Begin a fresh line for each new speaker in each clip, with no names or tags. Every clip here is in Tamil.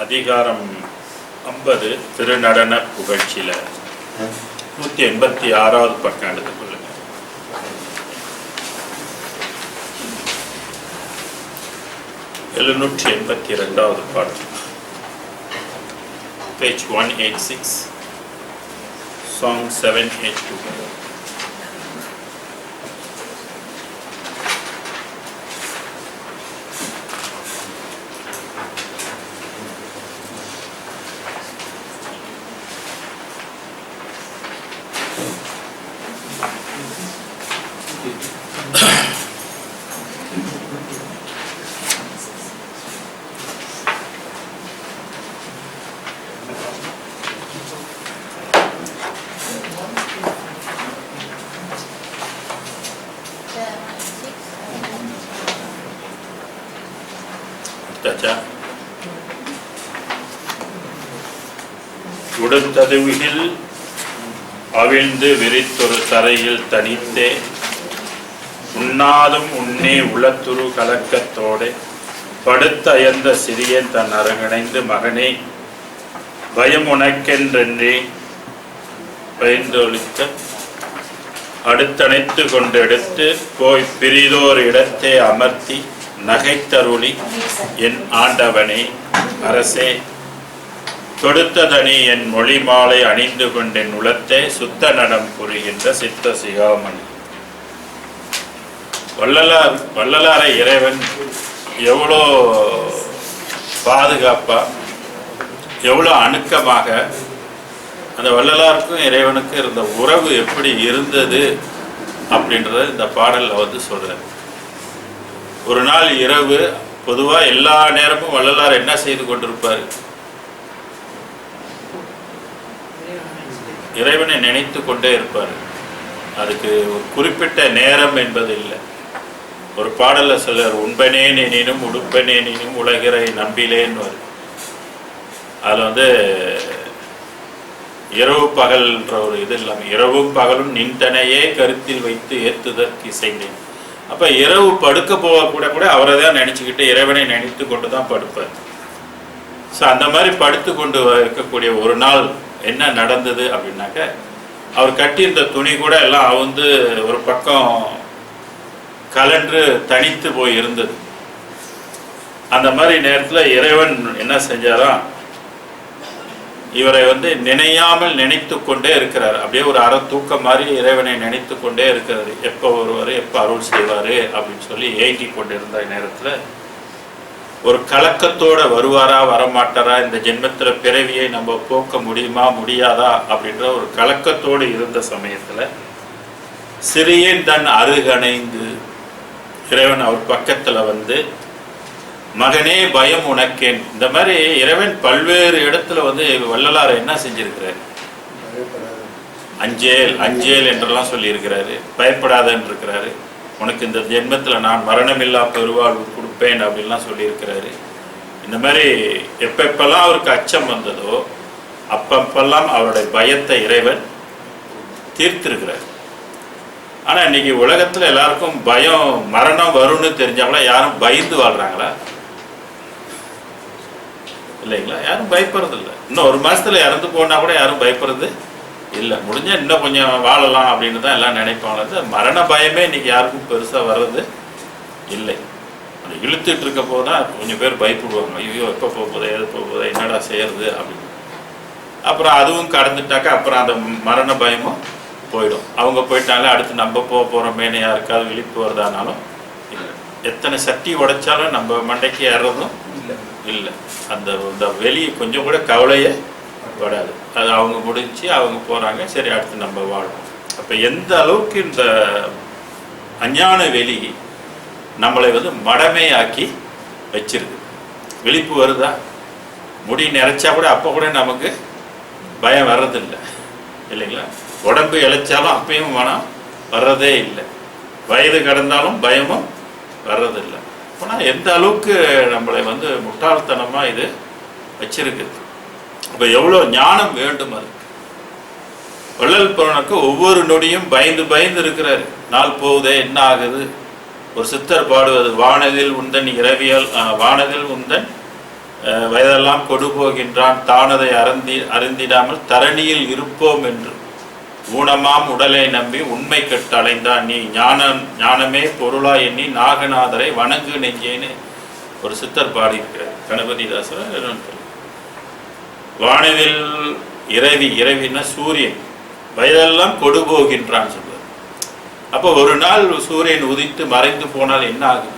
அதிகாரம் 50 திருநடன புகழ்ச்சியில் 186வது பக்கம் எடுத்துக் கொள்ளுங்க. எழுநூற்றி 82வது பாடல், page 186, song 782. உடுத்ததுவில் அவிழ்ந்து விரித்தொரு தரையில் தனித்தே உண்ணாதும் உன்னே உளத்துரு கலக்கத்தோடு படுத்த அயர்ந்த சிறியன் தன் அரங்கணைந்து மகனே பயம் உனக்கென்றென்றே பயந்தொழித்த அடுத்தணைத்து கொண்டெடுத்து போய் பிரிதோர் இடத்தே அமர்த்தி நகைத்தருளி என் ஆண்டவனே அரசே தொடுத்ததனி என் மொழி மாலை அணிந்து கொண்டேன் உளத்தே சுத்த நடம் புரிகின்ற சித்த சிகாமணி. வள்ளலாரை இறைவன் எவ்வளோ பாதுகாப்பா எவ்வளோ அணுக்கமாக அந்த வள்ளலாருக்கும் இறைவனுக்கும் இருந்த உறவு எப்படி இருந்தது அப்படின்றத இந்த பாடலில் சொல்கிறார். ஒரு நாள் இரவு பொதுவாக எல்லா நேரமும் வள்ளலார் என்ன செய்து கொண்டிருப்பார்? இறைவனை நினைத்து கொண்டே இருப்பார். அதுக்கு ஒரு குறிப்பிட்ட நேரம் என்பது இல்லை. ஒரு பாடலில் சொல்றார், உண்பனே எனினும் உடுப்பனே எனினும் உலகிறை நம்பிலேன்னு வரும். அதில் இரவு பகல்ன்ற ஒரு இது இல்லாமல் இரவும் பகலும் நின்றனையே கருத்தில் வைத்து ஏற்றுதற்கு இசைந்தேன். அப்போ இரவு படுக்க போக கூட அவரை தான் நினச்சிக்கிட்டு இறைவனை நினைத்து கொண்டு தான் படுப்பார். ஸோ அந்த மாதிரி படுத்து கொண்டு இருக்கக்கூடிய ஒரு நாள் என்ன நடந்தது அப்படின்னாக்க, அவர் கட்டியிருந்த துணி கூட எல்லாம் ஒரு பக்கம் கலன்று தனித்து போய் இருந்தது. அந்த மாதிரி நேரத்தில் இறைவன் என்ன செஞ்சாராம், இவரை நினையாமல் நினைத்து கொண்டே இருக்கிறார். அப்படியே ஒரு அற தூக்கம் மாதிரி இறைவனை நினைத்து கொண்டே இருக்கிறார். எப்போ வருவார், எப்போ அருள் செய்வார் அப்படின்னு சொல்லி ஏங்கி கொண்டிருந்த நேரத்தில் ஒரு கலக்கத்தோட வருவாரா வரமாட்டாரா, இந்த ஜென்மத்தில் பிறவியை நம்ம போக்க முடியுமா முடியாதா அப்படின்ற ஒரு கலக்கத்தோடு இருந்த சமயத்தில் சிறியன் தன் அருகணைந்து இறைவன் அவர் பக்கத்தில் மகனே பயம் உனக்கேன். இந்த மாதிரி இறைவன் பல்வேறு இடத்துல வள்ளலாரை என்ன செஞ்சிருக்கிறார், அஞ்சேல் அஞ்சேல் என்றெல்லாம் சொல்லியிருக்கிறாரு, பயப்படாதன்னு இருக்கிறாரு. உனக்கு இந்த ஜென்மத்தில் நான் மரணமில்லா பெருவாழ்வு கொடுப்பேன் அப்படின்லாம் சொல்லியிருக்கிறாரு. இந்த மாதிரி எப்பெல்லாம் அவருக்கு அச்சம் வந்ததோ அப்பப்பெல்லாம் அவருடைய பயத்தை இறைவன் தீர்த்திருக்கிறார். ஆனால் இன்னைக்கு உலகத்தில் எல்லாருக்கும் பயம், மரணம் வரும்னு தெரிஞ்சாங்களா யாரும் பயந்து வாழ்றாங்களா? இல்லைங்களா? யாரும் பயப்படுறது இல்லை. இன்னும் ஒரு மாதத்தில் இறந்து போனால் கூட யாரும் பயப்படுறது இல்லை. முடிஞ்ச இன்னும் கொஞ்சம் வாழலாம் அப்படின்னு தான் எல்லாம் நினைப்பாங்க. மரண பயமே இன்னைக்கு யாருக்கும் பெருசாக வர்றது இல்லை. அது இழுத்துட்டு இருக்க போதுதான் கொஞ்சம் பேர் பயப்படுவாங்க. ஐயோ எப்போ போகுதோ எது போகுதோ என்னடா செய்யறது அப்படின்னு. அப்புறம் அதுவும் கடந்துட்டாக்கா அப்புறம் அந்த மரண பயமும் போயிடும். அவங்க போயிட்டாலே அடுத்து நம்ம போக போகிறோமேனு யாருக்காவது விழிப்பு வருதானாலும் இல்லை. எத்தனை சட்டி உடைச்சாலும் நம்ம மண்டைக்கு ஏறுறதும் இல்லை. அந்த வெளியே கொஞ்சம் கூட கவலையே படாது. அது அவங்க முடிஞ்சு அவங்க போகிறாங்க, சரி அடுத்து நம்ம வாழ்வோம். அப்போ எந்த அளவுக்கு இந்த அஞ்ஞான வெளி நம்மளை மடமையாக்கி வச்சிருக்கு. விழிப்பு வருதா, முடி நிறைச்சா கூட அப்போ கூட நமக்கு பயம் வர்றதில்லை இல்லைங்களா? உடம்பு இழைச்சாலும் அப்பயும் மனம் வர்றதே இல்லை. வயது கடந்தாலும் பயமும் வர்றதில்லை. ஆனால் எந்த அளவுக்கு நம்மளை முட்டாள்தனமாக இது வச்சிருக்குது. அப்போ எவ்வளோ ஞானம் வேண்டும் அது. வள்ளல் பெருமானுக்கு ஒவ்வொரு நொடியும் பயந்து பயந்து இருக்கிறாரு. நாள் போகுதே என்ன ஆகுது, ஒரு சித்தர் பாடுவது வானதில் உந்தன் இரவியல் வானதில் உந்தன் வயதெல்லாம் கொடு போகின்றான் தானதை அருந்திடாமல் தரணியில் இருப்போம் என்று ஊனமாம் உடலை நம்பி உண்மை கெட்டு அலைந்தான் நீ ஞானமே பொருளா எண்ணி நாகநாதரை வணங்கு நெஞ்சேன்னு ஒரு சித்தர் பாடியிருக்கிறார் கணபதிதாசர். வானவில் இறைவின்னா சூரியன் வயதெல்லாம் கொடு போகின்றான் சொல்வார். அப்போ ஒரு நாள் சூரியன் உதித்து மறைந்து போனால் என்ன ஆகுது?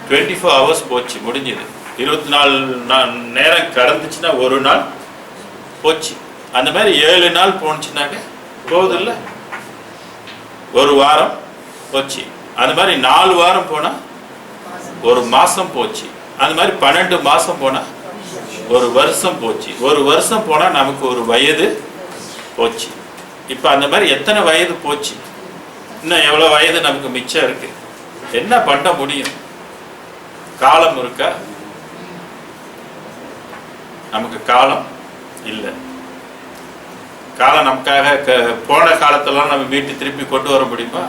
24 hours போச்சு, முடிஞ்சது. 24 நேரம் கடந்துச்சுன்னா ஒரு நாள் போச்சு. அந்த மாதிரி 7 நாள் போனுச்சுனாக்க போகுது இல்லை, ஒரு வாரம் போச்சு. அந்த மாதிரி 4 வாரம் போனால் ஒரு மாதம் போச்சு. அந்த மாதிரி 12 மாதம் போனால் ஒரு வருஷம் போச்சு. ஒரு வருஷம் போனால் நமக்கு ஒரு வயது போச்சு. இப்போ அந்த மாதிரி எத்தனை வயது போச்சு? இன்னும் எவ்வளோ வயது நமக்கு மிச்சம் இருக்கு? என்ன பண்ண முடியும்? காலம் இருக்கா? நமக்கு காலம் இல்லை. காலம் நமக்காக போன காலத்தெல்லாம் நம்ம வீட்டு திருப்பி கொண்டு வர முடியுமா?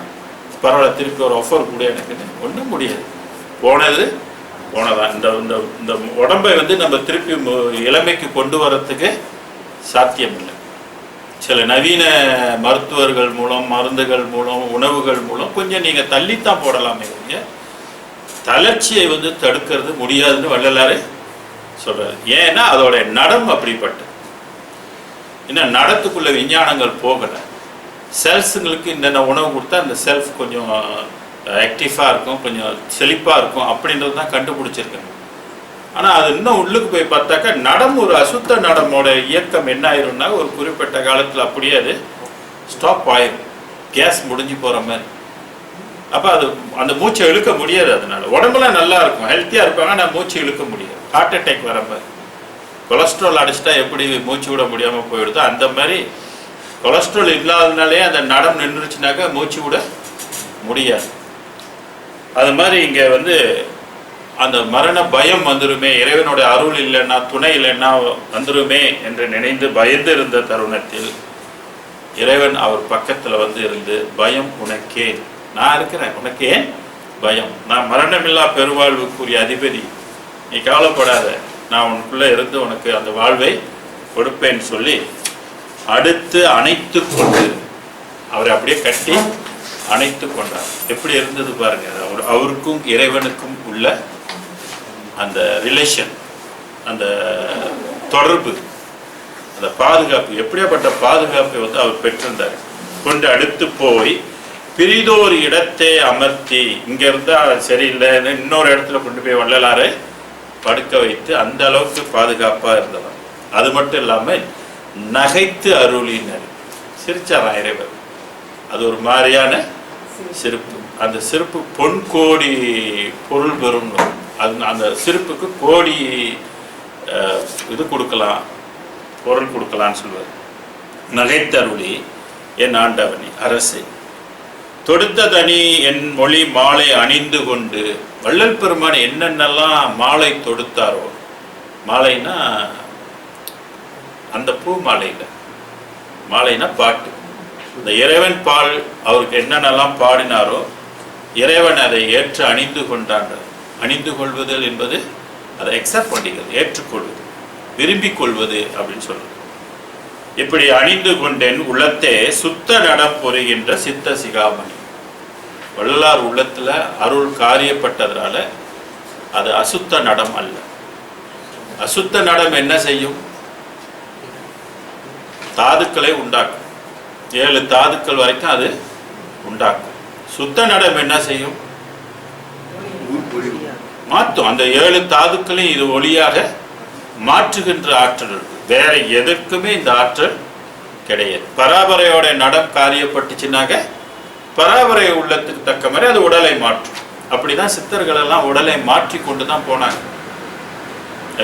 பரவாயில்ல, திருப்பி ஒரு ஆஃபர் கூட எனக்குன்னு ஒன்றும் முடியாது. போனது போனதான். இந்த இந்த உடம்பை நம்ம திருப்பி இளமைக்கு கொண்டு வரத்துக்கு சாத்தியம் இல்லை. சில நவீன மருத்துவர்கள் மூலம், மருந்துகள் மூலம், உணவுகள் மூலம் கொஞ்சம் நீங்கள் தள்ளித்தான் போடலாமே. தளர்ச்சியை தடுக்கிறது முடியாதுன்னு வள்ளலாரே சொல்றாரு. ஏன்னா அதோட நடம் அப்படிப்பட்ட இன்னும் நடத்துக்குள்ள விஞ்ஞானங்கள் போகலை. செல்ஸுங்களுக்கு என்னென்ன உணவு கொடுத்தா அந்த செல்ஃப் கொஞ்சம் ஆக்டிவாக இருக்கும், கொஞ்சம் செழிப்பாக இருக்கும் அப்படின்றது தான் கண்டுபிடிச்சிருக்காங்க. ஆனால் அது இன்னும் உள்ளுக்கு போய் பார்த்தாக்கா நடம், ஒரு அசுத்த நடமோட இயக்கம் என்ன ஆயிரும்னா ஒரு குறிப்பிட்ட காலத்தில் அப்படியே அது ஸ்டாப் ஆயிரும், கேஸ் முடிஞ்சு போகிற மாதிரி. அப்போ அது அந்த மூச்சை இழுக்க முடியாது. அதனால உடம்புலாம் நல்லா இருக்கும், ஹெல்த்தியாக இருப்பாங்க, ஆனால் மூச்சு இழுக்க முடியாது. ஹார்ட் அட்டாக் வர மாதிரி, கொலஸ்ட்ரால் அடிச்சிட்டா எப்படி மூச்சு விட முடியாமல் போயிடுதோ அந்த மாதிரி கொலஸ்ட்ரால் இல்லாததுனாலே அந்த நடம் நின்றுச்சுனாக்கா மூச்சு விட முடியாது. அது மாதிரி இங்கே அந்த மரண பயம் வந்துருமே, இறைவனோட அருள் இல்லைன்னா, துணை இல்லைன்னா வந்துருமே என்று நினைந்து பயந்து இருந்த தருணத்தில் இறைவன் அவர் பக்கத்தில் இருந்து பயம் உனக்கே, நான் இருக்கிறேன், உனக்கே பயம், நான் மரணமில்லா பெருவாழ்வுக்குரிய அதிபதி, நீ கவலைப்படாத, நான் உனக்குள்ளே இருந்து உனக்கு அந்த வாழ்வை கொடுப்பேன்னு சொல்லி அடுத்து அணைத்து கொண்டு அவரை அப்படியே கட்டி அணைத்து கொண்டார். எப்படி இருந்தது பாருங்க. அவருக்கும் இறைவனுக்கும் உள்ள அந்த ரிலேஷன், அந்த தொடர்பு, அந்த பாதுகாப்பு, எப்படியாப்பட்ட பாதுகாப்பை அவர் பெற்றிருந்தார். கொண்டு அடுத்து போய் பிரிதோர் இடத்தை அமர்த்தி, இங்க இருந்தா சரியில்லைன்னு இன்னொரு இடத்துல கொண்டு போய் வள்ளலாரை படுக்க வைத்து அந்த அளவுக்கு பாதுகாப்பா இருந்தவர். அது மட்டும் இல்லாம நகைத்து அருளினர், சிரிச்சாராம் இறைவர். அது ஒரு மாதிரியான சிரிப்பு. அந்த சிரிப்பு பொன் கோடி பொருள் பெறும். அது அந்த சிரிப்புக்கு கோடி இது கொடுக்கலாம், பொருள் கொடுக்கலான்னு சொல்லுவார். நகைத்தருளி என் ஆண்டவனி அரசு தொடுத்த தனி என் மொழி மாலை அணிந்து கொண்டு, வள்ளல் பெருமான் என்னென்னலாம் மாலை தொடுத்தாரோ, மாலைனா அந்த பூ மாலையில், மாலைனா பாட்டு, இந்த இறைவன் பால் அவருக்கு என்னென்னலாம் பாடினாரோ இறைவன் அதை ஏற்று அணிந்து கொண்டான். அணிந்து கொள்வதல் என்பது அதை எக்ஸப்ட் பண்ணிக்கிறது, ஏற்றுக்கொள்வது, விரும்பிக் கொள்வது அப்படின்னு சொல்றது. இப்படி அணிந்து கொண்டேன் உள்ளத்தே சுத்த நடம் பொறுகின்ற சித்த சிகாமணி. வள்ளலார் உள்ளத்துல அருள் காரியப்பட்டதுனால அது அசுத்த நடம் அல்ல. அசுத்த நடம் என்ன செய்யும்? தாதுக்களை உண்டாக்கும். 7 தாதுக்கள் வரைக்கும் அது உண்டாக்கும். சுத்த நடம் என்ன செய்யும்? மாற்றும். அந்த 7 தாதுக்களையும் இது ஒளியாக மாற்றுகின்ற ஆற்றல் இருக்கு. வேற எதற்குமே இந்த ஆற்றல் கிடையாது. பராபரையோட நடம் காரியப்பட்டுச்சுனாக்க பராபரை உள்ளத்துக்கு தக்க மாதிரி அது உடலை மாற்றும். அப்படிதான் சித்தர்கள் எல்லாம் உடலை மாற்றி கொண்டு தான் போனாங்க.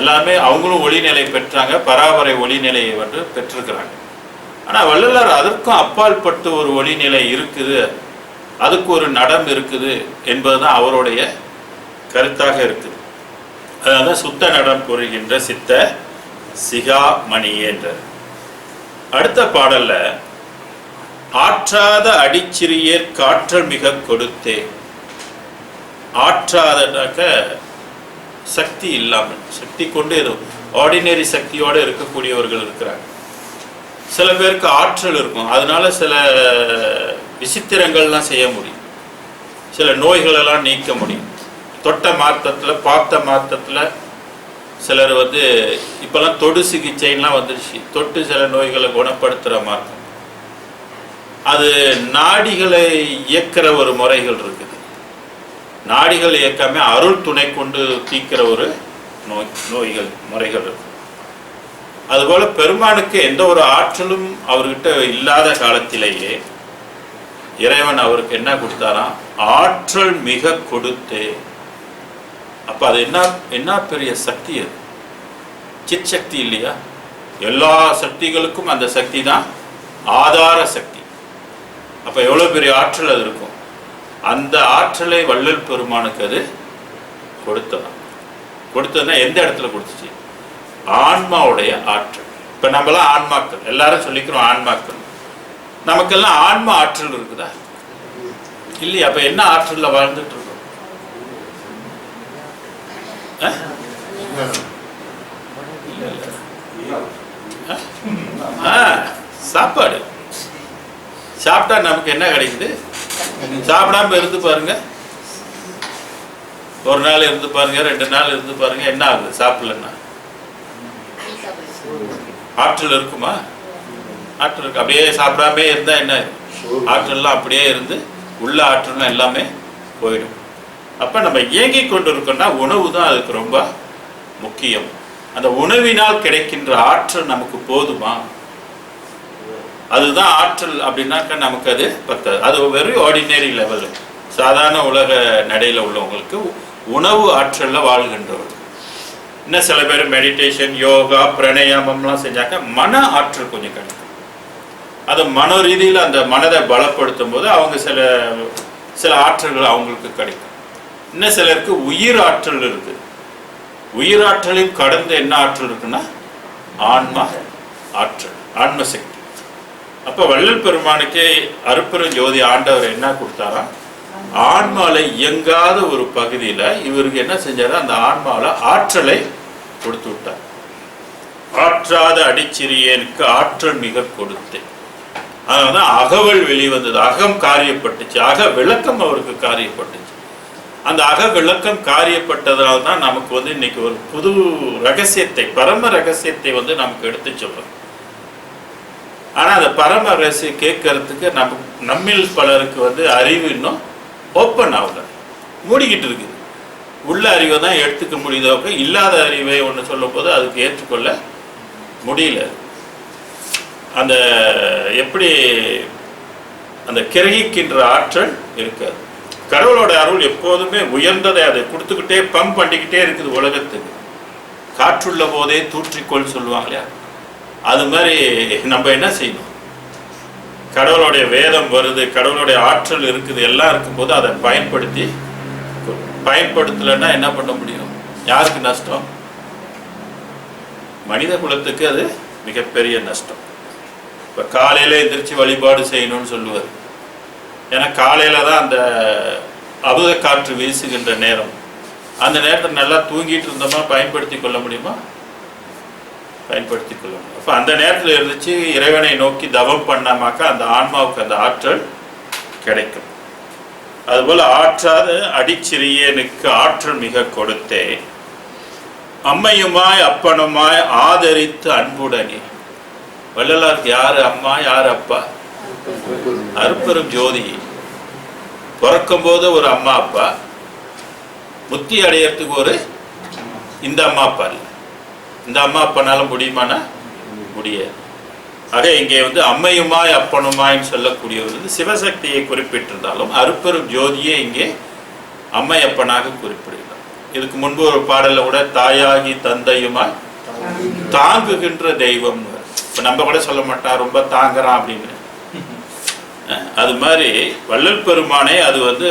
எல்லாமே அவங்களும் ஒளிநிலை பெற்றாங்க, பராபரை ஒளிநிலையை பெற்றிருக்கிறாங்க. ஆனால் வள்ளலார் அதற்கும் அப்பால் பட்டு ஒரு ஒளிநிலை இருக்குது, அதுக்கு ஒரு நடம் இருக்குது என்பதுதான் அவருடைய கருத்தாக இருக்குது. அதனால சுத்த நடம் புரிகின்ற சித்த சிகாமணி என்ற அடுத்த பாடல்ல ஆற்றாத அடிச்சிறியர் காற்றல் மிக கொடுத்தே. ஆற்றாதனாக்க சக்தி இல்லாமல், சக்தி கொண்டு ஏதோ ஆர்டினரி சக்தியோடு இருக்கக்கூடியவர்கள் இருக்கிறாங்க. சில பேருக்கு ஆற்றல் இருக்கும், அதனால சில விசித்திரங்கள்லாம் செய்ய முடியும், சில நோய்களெல்லாம் நீக்க முடியும். தொட்ட மாற்றத்தில் பார்த்த மாற்றத்தில் சிலர் வந்து இப்போல்லாம் தொடு சிகிச்சைலாம் வந்துடுச்சு, தொட்டு சில நோய்களை குணப்படுத்துகிற மாற்றம். அது நாடிகளை இயக்கிற ஒரு முறைகள் இருக்குது. நாடிகள் இயக்காம அருள் துணை கொண்டு தீக்கிற ஒரு நோய்கள் முறைகள் இருக்கு. அதுபோல பெருமானுக்கு எந்த ஒரு ஆற்றலும் அவர்கிட்ட இல்லாத காலத்திலேயே இறைவன் அவருக்கு என்ன கொடுத்தாராம்? ஆற்றல் மிக கொடுத்து. அப்ப அது என்ன பெரிய சக்தி, அது சித் சக்தி இல்லையா? எல்லா சக்திகளுக்கும் அந்த சக்தி தான் ஆதார சக்தி. அப்ப எவ்வளவு பெரிய ஆற்றல் அது இருக்கும். அந்த ஆற்றலை வள்ளல் பெருமானுக்கு அது கொடுத்ததுன்னா எந்த இடத்துல கொடுத்துச்சு? ஆன்மாவுடைய ஆற்றல். இப்ப நம்மளாம் ஆன்மாக்கள், எல்லாரும் சொல்லிக்கிறோம் ஆன்மாக்கள். நமக்கெல்லாம் ஆன்மா ஆற்றல் இருக்குதா? இல்லையா? அப்ப என்ன ஆற்றல்ல வாழ்ந்துட்டு இருக்கோம்? சாப்பாடு சாப்பிட்டா நமக்கு என்ன கிடைக்குது? சாப்பிடாம இருந்து பாருங்க, ஒரு நாள் இருந்து பாருங்க, 2 நாள் இருந்து பாருங்க, என்ன ஆகுது? சாப்பிடலன்னா ஆற்றல் இருக்குமா? ஆற்றல் இருக்கு. அப்படியே சாப்பிடாமே இருந்தா என்ன? ஆற்றல்லாம் அப்படியே இருந்து உள்ள ஆற்றல் எல்லாமே போயிடும். அப்ப நம்ம இயங்கி கொண்டு இருக்கோம்னா உணவு தான் அதுக்கு ரொம்ப முக்கியம். அந்த உணவினால் கிடைக்கின்ற ஆற்றல் நமக்கு போதுமா? அதுதான் ஆற்றல். அப்படின்னாக்கா நமக்கு அது பத்தாது. அது வெறும் ஆர்டினரி லெவல், சாதாரண உலக நடையில உள்ளவங்களுக்கு உணவு ஆற்றல்ல வாழ்கின்றவர்கள். இன்னும் சில பேர் மெடிடேஷன், யோகா, பிராணாயாமம்லாம் செஞ்சாக்க மன ஆற்றல் கொஞ்சம் கிடைக்கும். அது மன ரீதியில் அந்த மனதை பலப்படுத்தும் போது அவங்க சில ஆற்றல்கள் அவங்களுக்கு கிடைக்கும். இன்னும் சிலருக்கு உயிர் ஆற்றல் இருக்கு. உயிராற்றலையும் கடந்து என்ன ஆற்றல் இருக்குன்னா ஆன்மா ஆற்றல், ஆன்ம சக்தி. அப்ப வள்ளல் பெருமானுக்கு அருட்பெரும் ஜோதி ஆண்டவர் என்ன கொடுத்தாரா? ஆன்மால இயங்காத ஒரு பகுதியில இவருக்கு என்ன செஞ்சாரு? அந்த ஆன்மாவில ஆற்றலை கொடுத்து விட்டார். ஆற்றாத அடிச்சிறியனுக்கு ஆற்றல் மிக கொடுத்து. அதனால அகவல் வெளிவந்தது, அகம் காரியப்பட்டுச்சு, அக விளக்கம் அவருக்கு காரியப்பட்டுச்சு. அந்த அக விளக்கம் காரியப்பட்டதனால்தான் நமக்கு வந்து இன்னைக்கு ஒரு புது ரகசியத்தை, பரம ரகசியத்தை வந்து நமக்கு எடுத்து சொல்றோம். ஆனா அந்த பரம ரகசியம் கேட்கறதுக்கு நம்மில் பலருக்கு வந்து அறிவு இன்னும் ஓப்பன் ஆகல, மூடிக்கிட்டு இருக்குது. உள்ள அறிவை தான் எடுத்துக்க முடியுதோ, இல்லாத அறிவை ஒன்று சொல்லும் போது அதுக்கு ஏற்றுக்கொள்ள முடியல. அந்த எப்படி அந்த கிரகிக்கின்ற ஆற்றல் இருக்காது. கடவுளோட அருள் எப்போதுமே உயர்ந்ததை அதை கொடுத்துக்கிட்டே பம்ப் பண்ணிக்கிட்டே இருக்குது உலகத்துக்கு. காற்றுள்ள போதே தூற்றிக்கொள் சொல்லுவாங்க இல்லையா? அது மாதிரி நம்ம என்ன செய்யணும்? கடவுளுடைய வேதம் வருது, கடவுளுடைய ஆற்றல் இருக்குது, எல்லாம் இருக்கும்போது அதை பயன்படுத்தலைன்னா என்ன பண்ண முடியும்? யாருக்கு நஷ்டம்? மனித குலத்துக்கு அது மிகப்பெரிய நஷ்டம். இப்போ காலையில எந்திரிச்சு வழிபாடு செய்யணும்னு சொல்லுவார். ஏன்னா காலையில தான் அந்த அமுத காற்று வீசுகின்ற நேரம். அந்த நேரத்தில் நல்லா தூங்கிட்டு இருந்தோமா பயன்படுத்தி கொள்ள முடியுமா? பயன்படுத்தி கொள்ள முடியும். அப்போ அந்த நேரத்தில் இருந்துச்சு இறைவனை நோக்கி தவம் பண்ணாமாக்கா அந்த ஆன்மாவுக்கு அந்த ஆற்றல் கிடைக்கும். அதுபோல ஆற்றாத அடிச்சிறியனுக்கு ஆற்றல் மிக கொடுத்தே அம்மையுமாய் அப்பனுமாய் ஆதரித்து அன்புடனே. வள்ளலாருக்கு யாரு அம்மா, யாரு அப்பா? அருட்பெரும் ஜோதி. பிறக்கும் போது ஒரு அம்மா அப்பா, முத்தி அடையறதுக்கு ஒரு இந்த அம்மா அப்பா இல்லை. இந்த அம்மா அப்பனால முடியுமானா முடியாது. ஆக இங்கே வந்து அம்மையுமாய் அப்பனுமாய்ன்னு சொல்லக்கூடியவர் சிவசக்தியை குறிப்பிட்டிருந்தாலும் அருட்பெரும் ஜோதியே இங்கே அம்மையப்பனாக குறிப்பிடுகிறார். இதுக்கு முன்பு ஒரு பாடல்ல கூட தாயாகி தந்தையுமாய் தாங்குகின்ற தெய்வம். இப்ப நம்ம கூட சொல்ல மாட்டான் ரொம்ப தாங்குறான் அப்படின்னு. அது மாதிரி வள்ளல் பெருமானே அது வந்து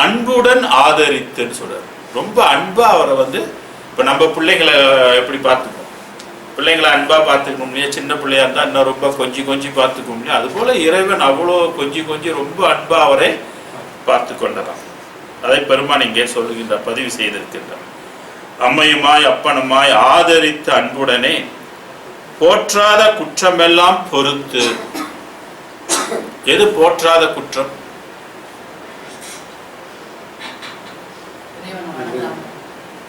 அன்புடன் ஆதரித்துன்னு சொல்றாரு. ரொம்ப அன்பா அவரை வந்து இப்ப நம்ம பிள்ளைங்களை எப்படி பார்த்துக்கணும், பிள்ளைங்களை அன்பா பார்த்துக்க முடியும். சின்ன பிள்ளையா இருந்தா இன்னும் ரொம்ப கொஞ்சி பார்த்துக்க முடியும். அது போல இறைவன் அவ்வளோ கொஞ்சி ரொம்ப அன்பா அவரை பார்த்து கொண்டதான். அதை பெருமான் இங்கே சொல்லுகின்ற பதிவு செய்திருக்கின்றார். அம்மையுமாய் அப்பனுமாய் ஆதரித்த அன்புடனே போற்றாத குற்றமெல்லாம் பொறுத்து. எது போற்றாத குற்றம்?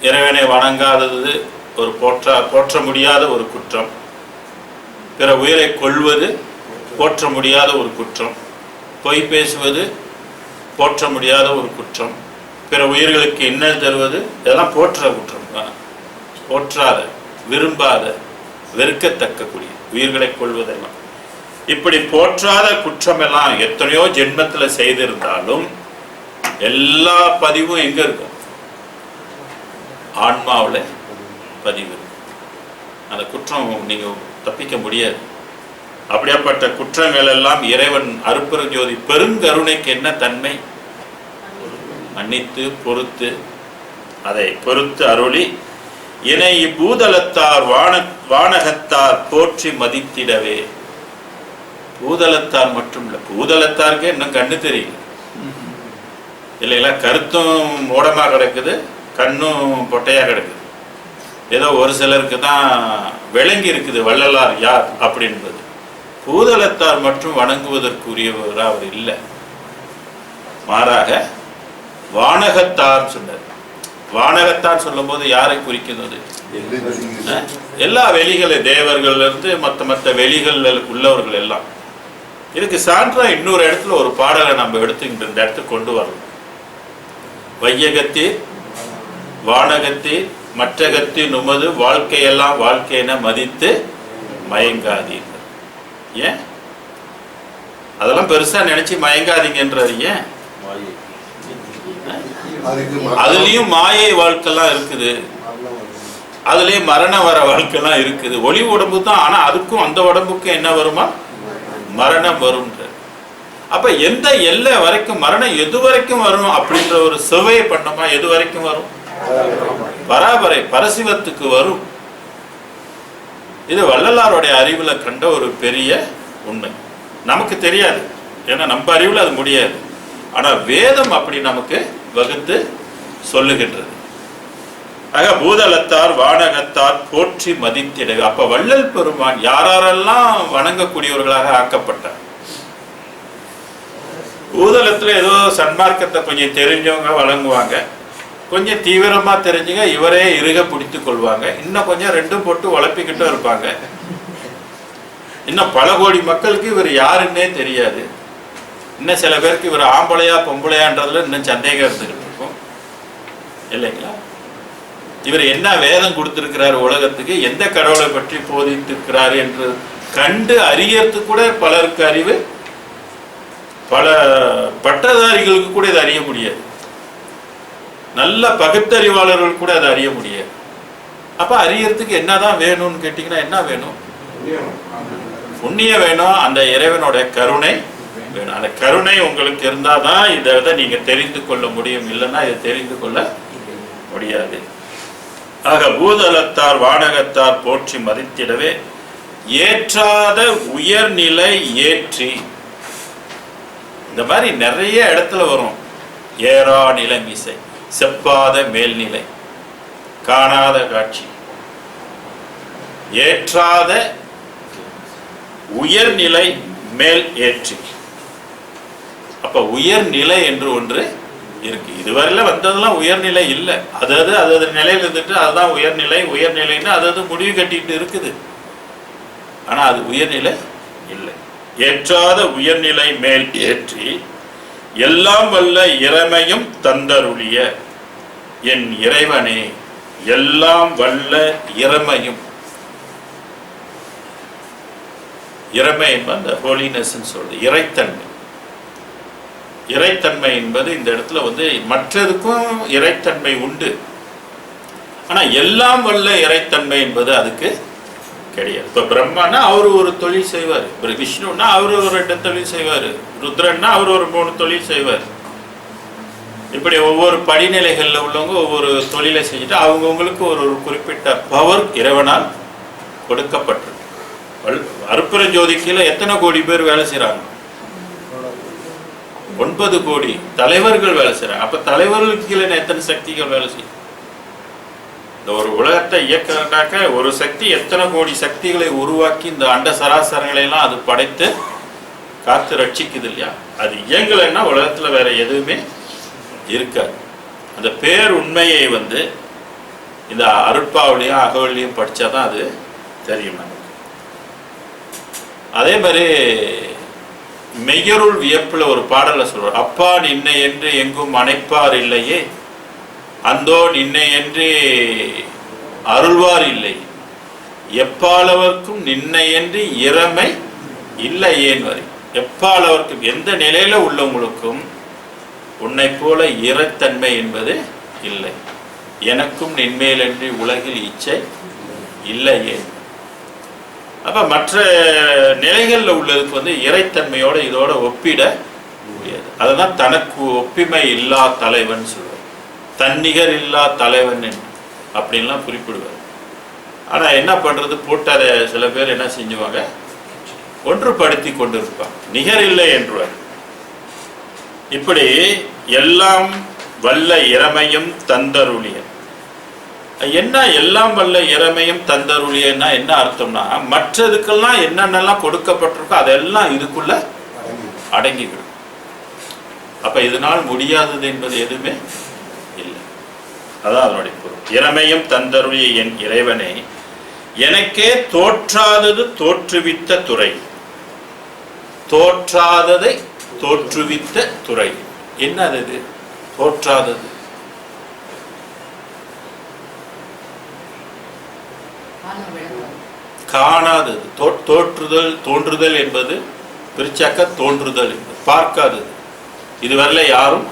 இறைவனை வணங்காதது ஒரு போற்ற முடியாத ஒரு குற்றம். பிற உயிரை கொள்வது போற்ற முடியாத ஒரு குற்றம். பொய் பேசுவது போற்ற முடியாத ஒரு குற்றம். பிற உயிர்களுக்கு இன்னல் தருவது இதெல்லாம் போற்ற குற்றம் தான். போற்றாத, விரும்பாத, வெறுக்கத்தக்கக்கூடிய உயிர்களை கொள்வதெல்லாம். இப்படி போற்றாத குற்றம் எல்லாம் எத்தனையோ ஜென்மத்தில் செய்திருந்தாலும் எல்லா பதிவும் எங்க இருக்கும்? ஆன்மாவில் பதிவு. அந்த குற்றம் நீங்க தப்பிக்க முடியாது. அப்படியாப்பட்ட குற்றங்கள் எல்லாம் இறைவன் அருட்பெருஞ்சோதி பெருங்கருணைக்கு என்ன தன்மை? மன்னித்து அதை பொறுத்து அருளி இணை பூதலத்தார் வானகத்தார் போற்றி மதித்திடவே. பூதலத்தார் மட்டும் இல்லை, பூதலத்தாருக்கே இன்னும் கண்ணு தெரியல இல்லைங்களா? கருத்தும் மூடமா கிடக்குது, கண்ணும் பொட்டையா கிடக்குது. ஏதோ ஒரு சிலருக்கு தான் விளங்கி இருக்குது வள்ளலார் யார் அப்படின்பது. பூதலத்தார் மற்றும் வணங்குவதற்குரியவர் அவர் இல்லை. மாறாக வானகத்தார் சொன்னார். வானகத்தார் சொல்லும் போது யாரை குறிக்கிறது? எல்லா வெளிகளை, தேவர்கள் இருந்து மற்ற வெளிகள் உள்ளவர்கள் எல்லாம். இதுக்கு சான்றா இன்னொரு இடத்துல ஒரு பாடலை நம்ம எடுத்துக்கிட்டு இந்த இடத்துக்கு கொண்டு வரலாம். வையகத்தீர் வானகத்தீர் மற்றகத்தீர் நுமது வாழ்க்கையெல்லாம் வாழ்க்கையென மதித்து மயங்காதீர்கள். ஏன் அதெல்லாம் பெருசா நினைச்சு மயங்காதீங்கன்றது? ஏன்? அதுலயும் மாயை வாழ்க்கைலாம் இருக்குது, அதுலயும் மரண வர வாழ்க்கைலாம் இருக்குது. ஒளி உடம்பு தான், ஆனா அதுக்கும் அந்த உடம்புக்கும் என்ன வருமா? மரணம் வரும். அப்ப எந்த எல்லை வரைக்கும் மரணம் எது வரைக்கும் வரும் அப்படின்ற ஒரு சுவையை பண்ணமா? எது வரைக்கும் வரும்? பராபரை பரசிவத்துக்கு வரும். இது வள்ளலாருடைய அறிவுல கண்ட ஒரு பெரிய உண்மை. நமக்கு தெரியாது, ஏன்னா நம்ம அறிவுல அது முடியாது. ஆனா வேதம் அப்படி நமக்கு வகுத்து சொல்லுகின்றது. ஆக பூதலத்தார் வானகத்தார் போற்றி மதித்திட. அப்ப வள்ளல் பெருமான் யாரெல்லாம் வணங்கக்கூடியவர்களாக ஆக்கப்பட்டார். பூதலத்துல ஏதோ சன்மார்க்கத்தை கொஞ்சம் தெரிஞ்சவங்க வழங்குவாங்க, கொஞ்சம் தீவிரமா தெரிஞ்சுங்க இவரே இறுக பிடித்து கொள்வாங்க, இன்னும் கொஞ்சம் ரெண்டும் போட்டு உழப்பிக்கிட்டும் இருப்பாங்க. இன்னும் பல கோடி மக்களுக்கு இவர் யாருன்னே தெரியாது. இன்னும் சில பேருக்கு இவர் ஆம்பளையா பொம்பளையான்றதுல இன்னும் சந்தேகம் இருந்துகிட்டு இருக்கும் இல்லைங்களா? இவர் என்ன வேதம் கொடுத்திருக்கிறார் உலகத்துக்கு, எந்த கடவுளை பற்றி போதித்திருக்கிறார் என்று கண்டு அறியறது கூட பலருக்கு அறிவு, பல பட்டதாரிகளுக்கு கூட இதை அறிய முடியாது. நல்ல பகுத்தறிவாளர்கள் கூட அதை அறிய முடியாது. அப்ப அறியறதுக்கு என்னதான் வேணும்னு கேட்டீங்கன்னா என்ன வேணும்? புண்ணியம் வேணும், அந்த இறைவனோட கருணை வேணும். அந்த கருணை உங்களுக்கு இருந்தாதான் இதை நீங்க தெரிந்து கொள்ள முடியும், இல்லைன்னா இதை தெரிந்து கொள்ள முடியாது. ஆக பூதலத்தார் வானகத்தார் போற்றி மதித்திடவே ஏற்றாத உயர்நிலை ஏற்றி. இந்த மாதிரி நிறைய இடத்துல வரும். ஏறா நிலமிசை, செப்பாத மேல்நிலை, காணாத காட்சி, ஏற்றாத உயர்நிலை மேல் ஏற்றி. அப்ப உயர்நிலை என்று ஒன்று இருக்கு. இதுவரையில வந்ததெல்லாம் உயர்நிலை இல்லை. அதாவது நிலையில இருந்துட்டு அதுதான் உயர்நிலை. உயர்நிலைன்னு அதாவது முடிவு கட்டிட்டு இருக்குது. ஆனா அது உயர்நிலை இல்லை. ஏற்றாத உயர்நிலை மேல் ஏற்றி எல்லாம் வல்ல இறைமையும் தந்தருளிய என் இறைவனே. எல்லாம் வல்ல இறைமையும், இறைமை என்பது அந்த ஹோலினஸ் சொல்றது, இறைத்தன்மை. இறைத்தன்மை என்பது இந்த இடத்துல மற்றதுக்கும் இறைத்தன்மை உண்டு. ஆனா எல்லாம் வல்ல இறைத்தன்மை என்பது அதுக்கு கிடையாது. இப்ப பிரம்மானா அவரு ஒரு தொழில் செய்வார், விஷ்ணுன்னா அவரு ஒரு 2 தொழில் செய்வார், ருத்ரன்னா அவர் ஒரு 3 தொழில் செய்வார். இப்படி ஒவ்வொரு படிநிலைகள்ல உள்ளவங்க ஒவ்வொரு தொழிலை செஞ்சுட்டு அவங்கவுங்களுக்கு ஒரு குறிப்பிட்ட பவர் இறைவனால் கொடுக்கப்பட்டிருக்கு. அருட்பெருஞ்சோதிக்குள்ள எத்தனை கோடி பேர் வேலை செய்யறாங்க? 9 கோடி தலைவர்கள் வேலை செய்யறாங்க. அப்ப தலைவர்களுக்கு கீழே எத்தனை சக்திகள் வேலை செய்யும்? இந்த ஒரு உலகத்தை இயக்கிறதுக்காக ஒரு சக்தி எத்தனை கோடி சக்திகளை உருவாக்கி இந்த அண்ட சராசரங்களை எல்லாம் அது படைத்து காத்து ரட்சிக்குது இல்லையா? அது இயங்கலைன்னா உலகத்துல வேற எதுவுமே இருக்காது. அந்த பேர் உண்மையை இந்த அருட்பாவிலையும் அகவலையும் படிச்சாதான் அது தெரியும் நமக்கு. அதே மாதிரி மெய்யருள் வியப்புல ஒரு பாடல சொல்றார், அப்பா நின்னை என்று எங்கும் அணைப்பார் இல்லையே, அந்தோ நின்னை என்று அருள்வார் இல்லை, எப்பாலவர்க்கும் நின்னை என்று இறமை இல்லை ஏன் வரை. எப்பாலவர்க்கும் எந்த நிலையில உள்ளவங்களுக்கும் உன்னை போல இறைத்தன்மை என்பது இல்லை, எனக்கும் நின்மேல் என்று உலகில் இச்சை இல்லை ஏன். அப்ப மற்ற நிலைகள்ல உள்ளதுக்கு இறைத்தன்மையோட இதோட ஒப்பிட முடியாது. அததான் தனக்கு ஒப்பிமை இல்லா தலைவன் சொல்லுவார், தன்னிகர் இல்லா தலைவன் அப்படின்லாம் குறிப்பிடுவார். ஆனா என்ன பண்றது, போட்டு அதை சில பேர் என்ன செஞ்சுவாங்க, ஒன்றுபடுத்தி கொண்டிருப்பாங்க, நிகர் இல்லை என்றுவார். இப்படி எல்லாம் வல்ல இறமையும் தந்தருளிய. என்ன எல்லாம் வல்ல இறமையும் தந்தருளியன்னா என்ன அர்த்தம்னா, மற்றதுக்கெல்லாம் என்னென்னலாம் கொடுக்கப்பட்டிருக்கோ அதெல்லாம் இதுக்குள்ள அடங்கிவிடும். அப்ப இதனால் முடியாதது என்பது எதுவுமே இல்லை. அதான் அதனுடைய பொருள். இறமையும் தந்தருளிய என் இறைவனை எனக்கே தோற்றாதது தோற்றுவித்த துறை. தோற்றாததை தோற்றுவித்த துறை என்னது? இது தோற்றாதது காணாதது. தோற்றுதல் தோன்றுதல் என்பது பிரிச்சாக்க தோன்றுதல் என்பது பார்க்காதது, இதுவரை யாரும்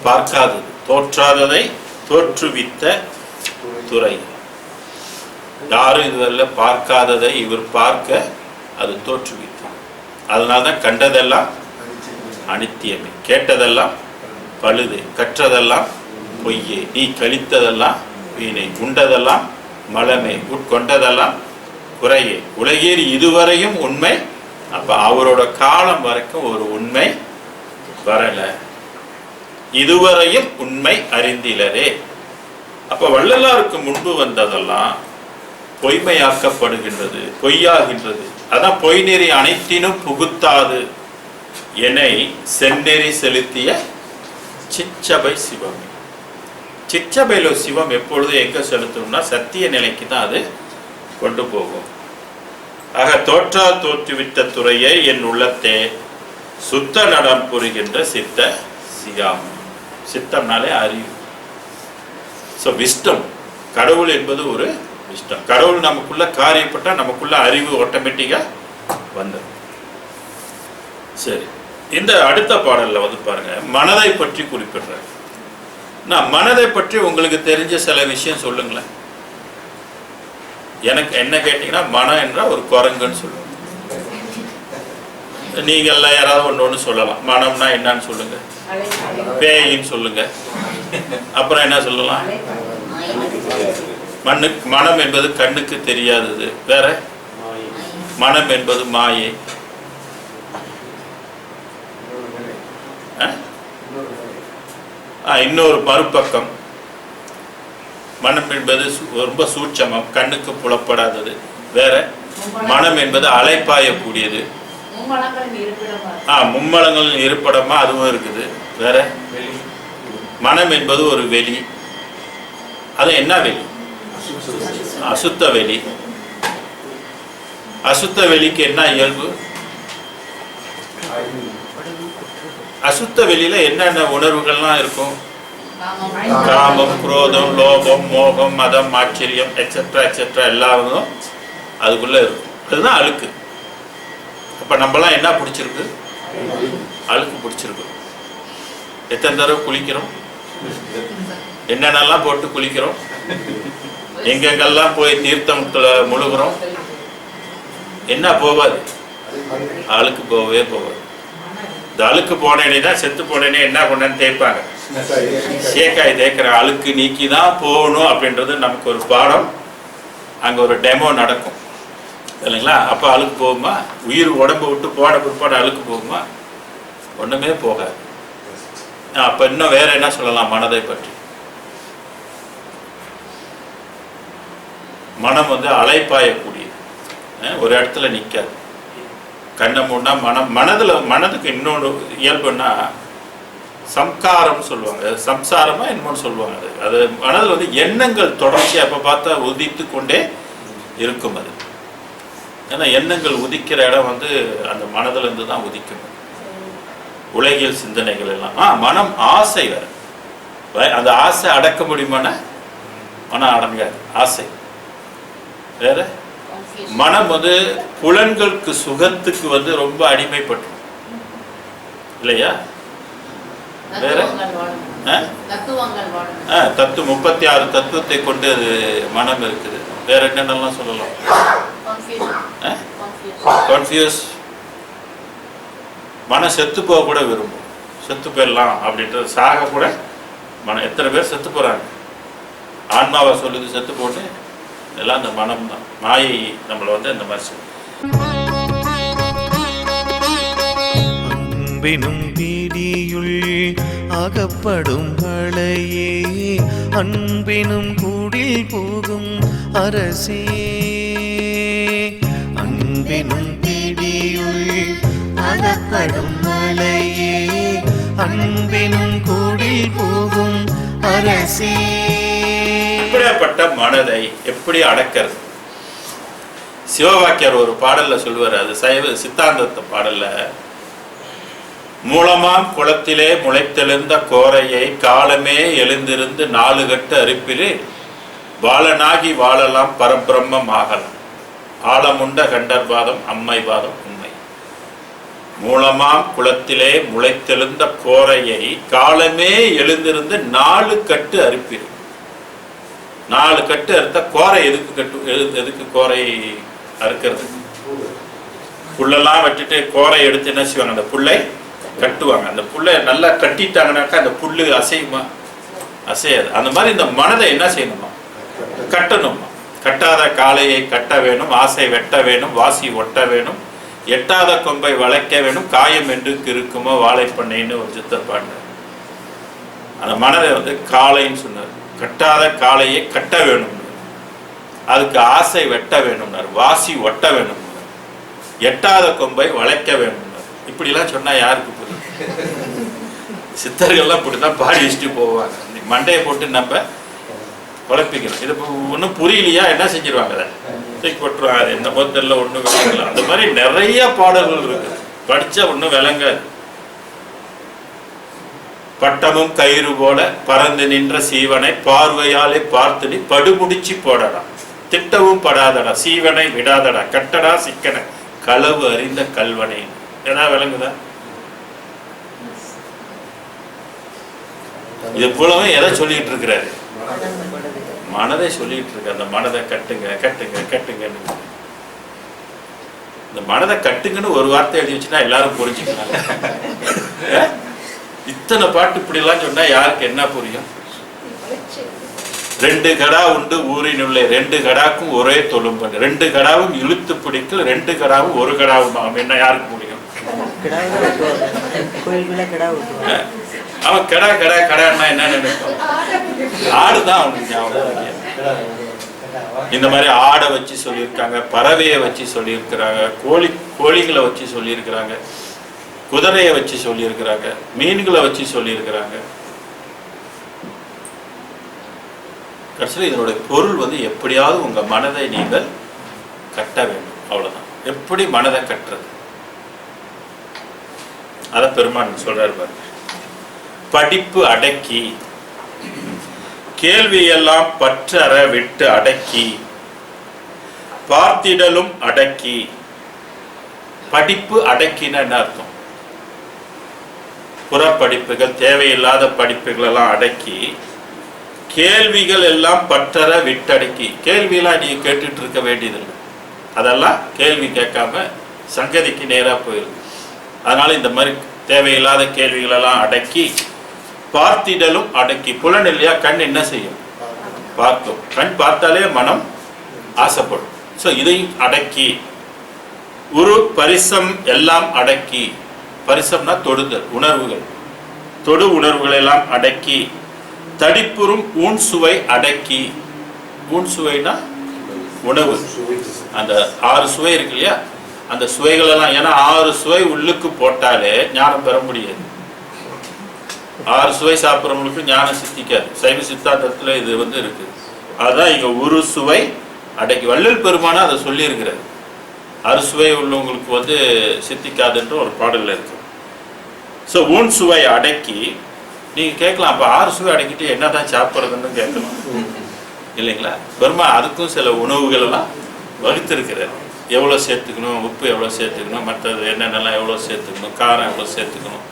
பார்க்காதது. தோற்றாததை தோற்றுவித்த துறை, யாரும் இதுவரை பார்க்காததை இவர் பார்க்க அது தோற்றுவித்தார். அதனால்தான் கண்டதெல்லாம் அனித்தியமே, கேட்டதெல்லாம் பழுது, கற்றதெல்லாம் பொய்யே, நீ கழித்ததெல்லாம் வீணை, உண்டதெல்லாம் மலமே, உட்கொண்டதெல்லாம் குறையே, உலகேறி இதுவரையும் உண்மை. அப்ப அவரோட காலம் வரைக்கும் ஒரு உண்மை வரல, இதுவரையும் உண்மை அறிந்திலரே. அப்ப வள்ளலாருக்கு முன்பு வந்ததெல்லாம் பொய்மையாக்கப்படுகின்றது, பொய்யாகின்றது. அதான் பொய் நெறி அனைத்தினும் புகுத்தாது என்னை செந்நெறி செலுத்திய சிற்றபை சிவம். சிற்றபையில சிவம் எப்பொழுதும் எங்க செலுத்தணும்னா சத்திய நிலைக்கு தான் அது கொண்டு போகும். ஆக தோற்றா தோற்றுவித்த துறையை என் உள்ளத்தே சுத்த நடம் புரிகின்ற சித்த சியாம். சித்தம்னாலே அறிவு. ஸோ விஸ்டம், கடவுள் என்பது ஒரு விஸ்டம். கடவுள் நமக்குள்ள காரியப்பட்டா நமக்குள்ள அறிவு ஆட்டோமேட்டிக்கா வந்துடும். சரி, இந்த அடுத்த பாடல்ல பாருங்க, மனதை பற்றி குறிப்பிடுறேன். நான் மனதை பற்றி உங்களுக்கு தெரிஞ்ச சில விஷயம் சொல்லுங்களேன். எனக்கு என்ன கேட்டீங்கன்னா, மனம் என்றால் ஒரு குரங்குன்னு சொல்லுவோம். நீங்கள்லாம் யாராவது ஒன்று சொல்லலாம், மனம்னா என்னன்னு சொல்லுங்க, பேயின்னு சொல்லுங்க. அப்புறம் என்ன சொல்லலாம், மனம் என்பது கண்ணுக்கு தெரியாதது. வேற, மனம் என்பது மாயை. இன்னொரு மறுபக்கம், மனம் என்பது ரொம்ப சூட்சமம், கண்ணுக்கு புலப்படாதது. வேற, மனம் என்பது அலைப்பாயக்கூடியது. மும்மலங்களின் இருப்பிடமா அதுவும் இருக்குது. வேற, மனம் என்பது ஒரு வெளி. அது என்ன வெளி? அசுத்த வெளி. அசுத்த வெளிக்கு என்ன இயல்பு? அசுத்த வெளியில என்னென்ன உணர்வுகள்லாம் இருக்கும்? காமம், குரோதம், லோகம், மோகம், மதம், ஆச்சரியம் எக்ஸெட்ரா எக்ஸெட்ரா எல்லாரும் அதுக்குள்ள இருக்கும். அதுதான் அழுக்கு. அப்ப நம்மலாம் என்ன பிடிச்சிருக்கு? அழுக்கு பிடிச்சிருக்கு. எத்தனை தடவை குளிக்கிறோம்? என்னென்னலாம் போட்டு குளிக்கிறோம்? எங்கெங்கெல்லாம் போய் தீர்த்தத்துல முழுகிறோம்? என்ன போவாது? அழுக்கு போகவே போவாது. இந்த அழுக்கு போனேனே தான், செத்து போனேனே என்ன கொண்டான்னு தேய்ப்பாங்க. சேக்காய் தேய்க்கிற அழுக்கு நீக்கி தான் போகணும் அப்படின்றது நமக்கு ஒரு பாடம். அங்கே ஒரு டெமோ நடக்கும் இல்லைங்களா? அப்போ அழுக்கு போகுமா? உயிர் உடம்பு விட்டு போட பிற்பாடு அழுக்கு போகுமா? ஒன்றுமே போகாது. அப்போ இன்னும் வேற என்ன சொல்லலாம் மனதை பற்றி? மனம் வந்து அலைப்பாயக்கூடியது, ஒரு இடத்துல நிற்காது. கண்ணை மூடனா மனதுக்கு இன்னொன்று இயல்புன்னா சம்காரம் சொல்லுவாங்க, சம்சாரமா என்னமோன்னு சொல்லுவாங்க. அது மனதில் வந்து எண்ணங்கள் தொடர்ச்சி அப்போ பார்த்தா உதித்து கொண்டே இருக்கும். அது ஏன்னா எண்ணங்கள் உதிக்கிற இடம் வந்து அந்த மனதில் இருந்து தான் உதிக்கும். உலகியல் சிந்தனைகள் எல்லாம் மனம் ஆசை வேற, அந்த ஆசை அடக்க முடியுமான மனம் அடங்காது. ஆசை வேற. மனம் வந்து புலன்களுக்கு சுகத்துக்கு வந்து ரொம்ப அடிமைப்பட்டு இல்லையா? வேற தத்து 36 தத்துவத்தை கொண்டு அது மனம் இருக்குது. வேற என்னென்னலாம் சொல்லலாம்? கன்ஃபியூஸ். மனம் செத்து போக கூட விரும்பும். செத்து போயிடலாம் அப்படின்றது, சாக கூட மனம். எத்தனை பேர் செத்து போறாங்க? ஆன்மாவை சொல்லுது செத்து போட்டு, எல்லாம் அந்த மனம் தான். மாயை நம்மளை வந்து அந்த மாதிரி சொல்லுது.
அன்பினும் பிடியுள் அகப்படும் அலையே, அன்பினும் கூடில் போகும் அரசே. அன்பினும் பிடியுள் அகப்படும் அலையே, அன்பினும் கூடில் போகும் அரசே.
இப்படிப்பட்ட மனதை எப்படி அடக்கிறது? சிவவாக்கியர் ஒரு பாடல்ல சொல்லுவார். அது சைவ சித்தாந்தத்தை பாடல்ல, மூலமாம் குளத்திலே முளைத்தெழுந்த கோரையை காலமே எழுந்திருந்து 4 கட்டு அரிப்பிலே பாலனாகி வாழலாம் பரபிரம்மம் ஆகலாம், ஆழமுண்ட கண்டர்பாதம் அம்மை பாதம் உண்மை. மூலமாம் குளத்திலே முளைத்தெழுந்த கோரையை காலமே எழுந்திருந்து 4 கட்டு அரிப்பிலே. 4 கட்டு அறுத்த கோரை எதுக்கு கோரை அறுக்கிறது? புல்லெல்லாம் வெட்டிட்டு கோரை எடுத்து என்ன செய்வாங்க? அந்த புல்லை கட்டுவாங்க. அந்த புல்லை நல்லா கட்டிட்டாங்கனாக்கா அந்த புல்லு அசையுமா? அசையாது. அந்த மாதிரி இந்த மனதை என்ன செய்யணுமா? கட்டணுமா? கட்டாத காளையை கட்ட வேணும், ஆசை வெட்ட வேணும், வாசி ஒட்ட வேணும், எட்டாத கொம்பை வளைக்க வேணும், காயம் என்று இருக்குமோ வாழைப்பண்ணைன்னு ஒரு சித்தர் பாடினார். அந்த மனதை வந்து காளைன்னு சொன்னார். கட்டாத காளையை கட்ட வேணும், அதுக்கு ஆசை வெட்ட வேணும், வாசி ஒட்ட வேணும், எட்டாத கொம்பை வளைக்க வேணும். இப்படிலாம் சொன்னா யாருக்கு புரியும்? சித்தர்கள்லாம் இப்படிதான் பாடி வச்சுட்டு போவாங்க. மண்டையை போட்டு நம்ம குழப்பிக்கணும். இது ஒன்றும் புரியலையா என்ன செஞ்சிருவாங்க? அதை தூக்கி போட்டுருவாங்க. அது என்ன தெரியல, ஒன்றும் விளங்கல. அந்த மாதிரி நிறைய பாடல்கள் இருக்கு, படிச்சா ஒன்றும் விளங்காது. பட்டமும் கயிறு போல பறந்து நின்ற சீவனை பார்வையாலே பார்த்து நீ படுமுடிச்சு போடடா, திட்டவும் படாதடா, சீவனை விடாதடா, கட்டடா சிக்கன களவு அறிந்த கல்வனை. ஏன்னா விளங்குதா? இது போலவே எதை சொல்லிட்டு இருக்கிறாரு? மனதை சொல்லிட்டு இருக்க. அந்த மனதை கட்டுங்க கட்டுங்க கட்டுங்கன்னு. இந்த மனதை கட்டுங்கன்னு ஒரு வார்த்தை எழுதி வச்சுன்னா எல்லாரும் புரிஞ்சுக்கிறாங்க. இத்தனை பாட்டு இப்படி எல்லாம் சொன்னா யாருக்கு என்ன புரியும்? 2 கடா உண்டு ஊரினுள்ளே 2 கடாக்கும் ஒரே தொழும்பன், 2 கடாவும் இழுத்து பிடிக்கல் 2 கடாவும் 1 கடாவும் என்ன யாருக்கு முடியும்? அவன் கடா கடா கடான்னா என்ன நினைப்பான்? ஆடுதான் அவனுக்கு ஞாபகம். இந்த மாதிரி ஆடை வச்சு சொல்லியிருக்காங்க, பறவையை வச்சு சொல்லியிருக்கிறாங்க, கோழிகளை வச்சு சொல்லியிருக்கிறாங்க, குதிரையை வச்சு சொல்லியிருக்கிறாங்க, மீன்களை வச்சு சொல்லியிருக்கிறாங்க. கடைசியில் இதனுடைய பொருள் வந்து எப்படியாவது உங்க மனதை நீங்கள் கட்ட வேண்டும், அவ்வளவுதான். எப்படி மனதை கட்டுறது? அத பெருமான் சொல்றாரு பாருங்க. படிப்பு அடக்கி கேள்வியெல்லாம் பற்றற விட்டு அடக்கி பார்த்திடலும் அடக்கி. படிப்பு அடக்கின என்ன அர்த்தம்? புறப்படிப்புகள், தேவையில்லாத படிப்புகள் எல்லாம் அடக்கி, கேள்விகள் எல்லாம் பற்றற விட்டடக்கி. கேள்வியெல்லாம் நீங்க கேட்டுட்டு இருக்க வேண்டியதில்லை, அதெல்லாம் கேள்வி கேட்காம சங்கதிக்கு நேரா போயிருக்கு. அதனால இந்த மாதிரி தேவையில்லாத கேள்விகள் எல்லாம் அடக்கி பார்த்திடலும் அடக்கி. புலன் இல்லையா? கண் என்ன செய்யும்? பார்க்கும். கண் பார்த்தாலே மனம் ஆசைப்படும். ஸோ இதையும் அடக்கி. ஒரு பரிசம் எல்லாம் அடக்கி. பரிசம்னா தொடுதல், உணர்வுகள், தொடு உணர்வுகள் எல்லாம் அடக்கி. தடிப்புறும் ஊன் சுவை அடக்கி. ஊன் சுவைனா உணவு. அந்த 6 சுவை இருக்கு இல்லையா, அந்த சுவைகளெல்லாம், ஏன்னா 6 சுவை உள்ளுக்கு போட்டாலே ஞானம் பெற முடியாது. 6 சுவை சாப்பிட்றவங்களுக்கு ஞானம் சித்திக்காது. சைவ சித்தாந்தத்தில் இது வந்து இருக்கு. அதுதான் இங்க ஒரு சுவை அடக்கி. வள்ளல் பெருமானா அதை சொல்லி இருக்கிறார். 6 சுவை உள்ளவங்களுக்கு வந்து சித்திக்காதுன்ற ஒரு பாடல்ல இருக்கு. ஸோ ஊன் சுவை அடக்கி நீங்கள் கேட்கலாம், அப்போ 6 சுவை அடக்கிட்டு என்ன தான் சாப்பிட்றதுன்னு கேட்கலாம் இல்லைங்களா. பெருமா அதுக்கும் சில உணவுகள் எல்லாம் வகுத்திருக்கிறார். எவ்வளோ சேர்த்துக்கணும், உப்பு எவ்வளோ சேர்த்துக்கணும், மற்றது என்னென்னலாம் எவ்வளோ சேர்த்துக்கணும், காரம் எவ்வளோ சேர்த்துக்கணும்,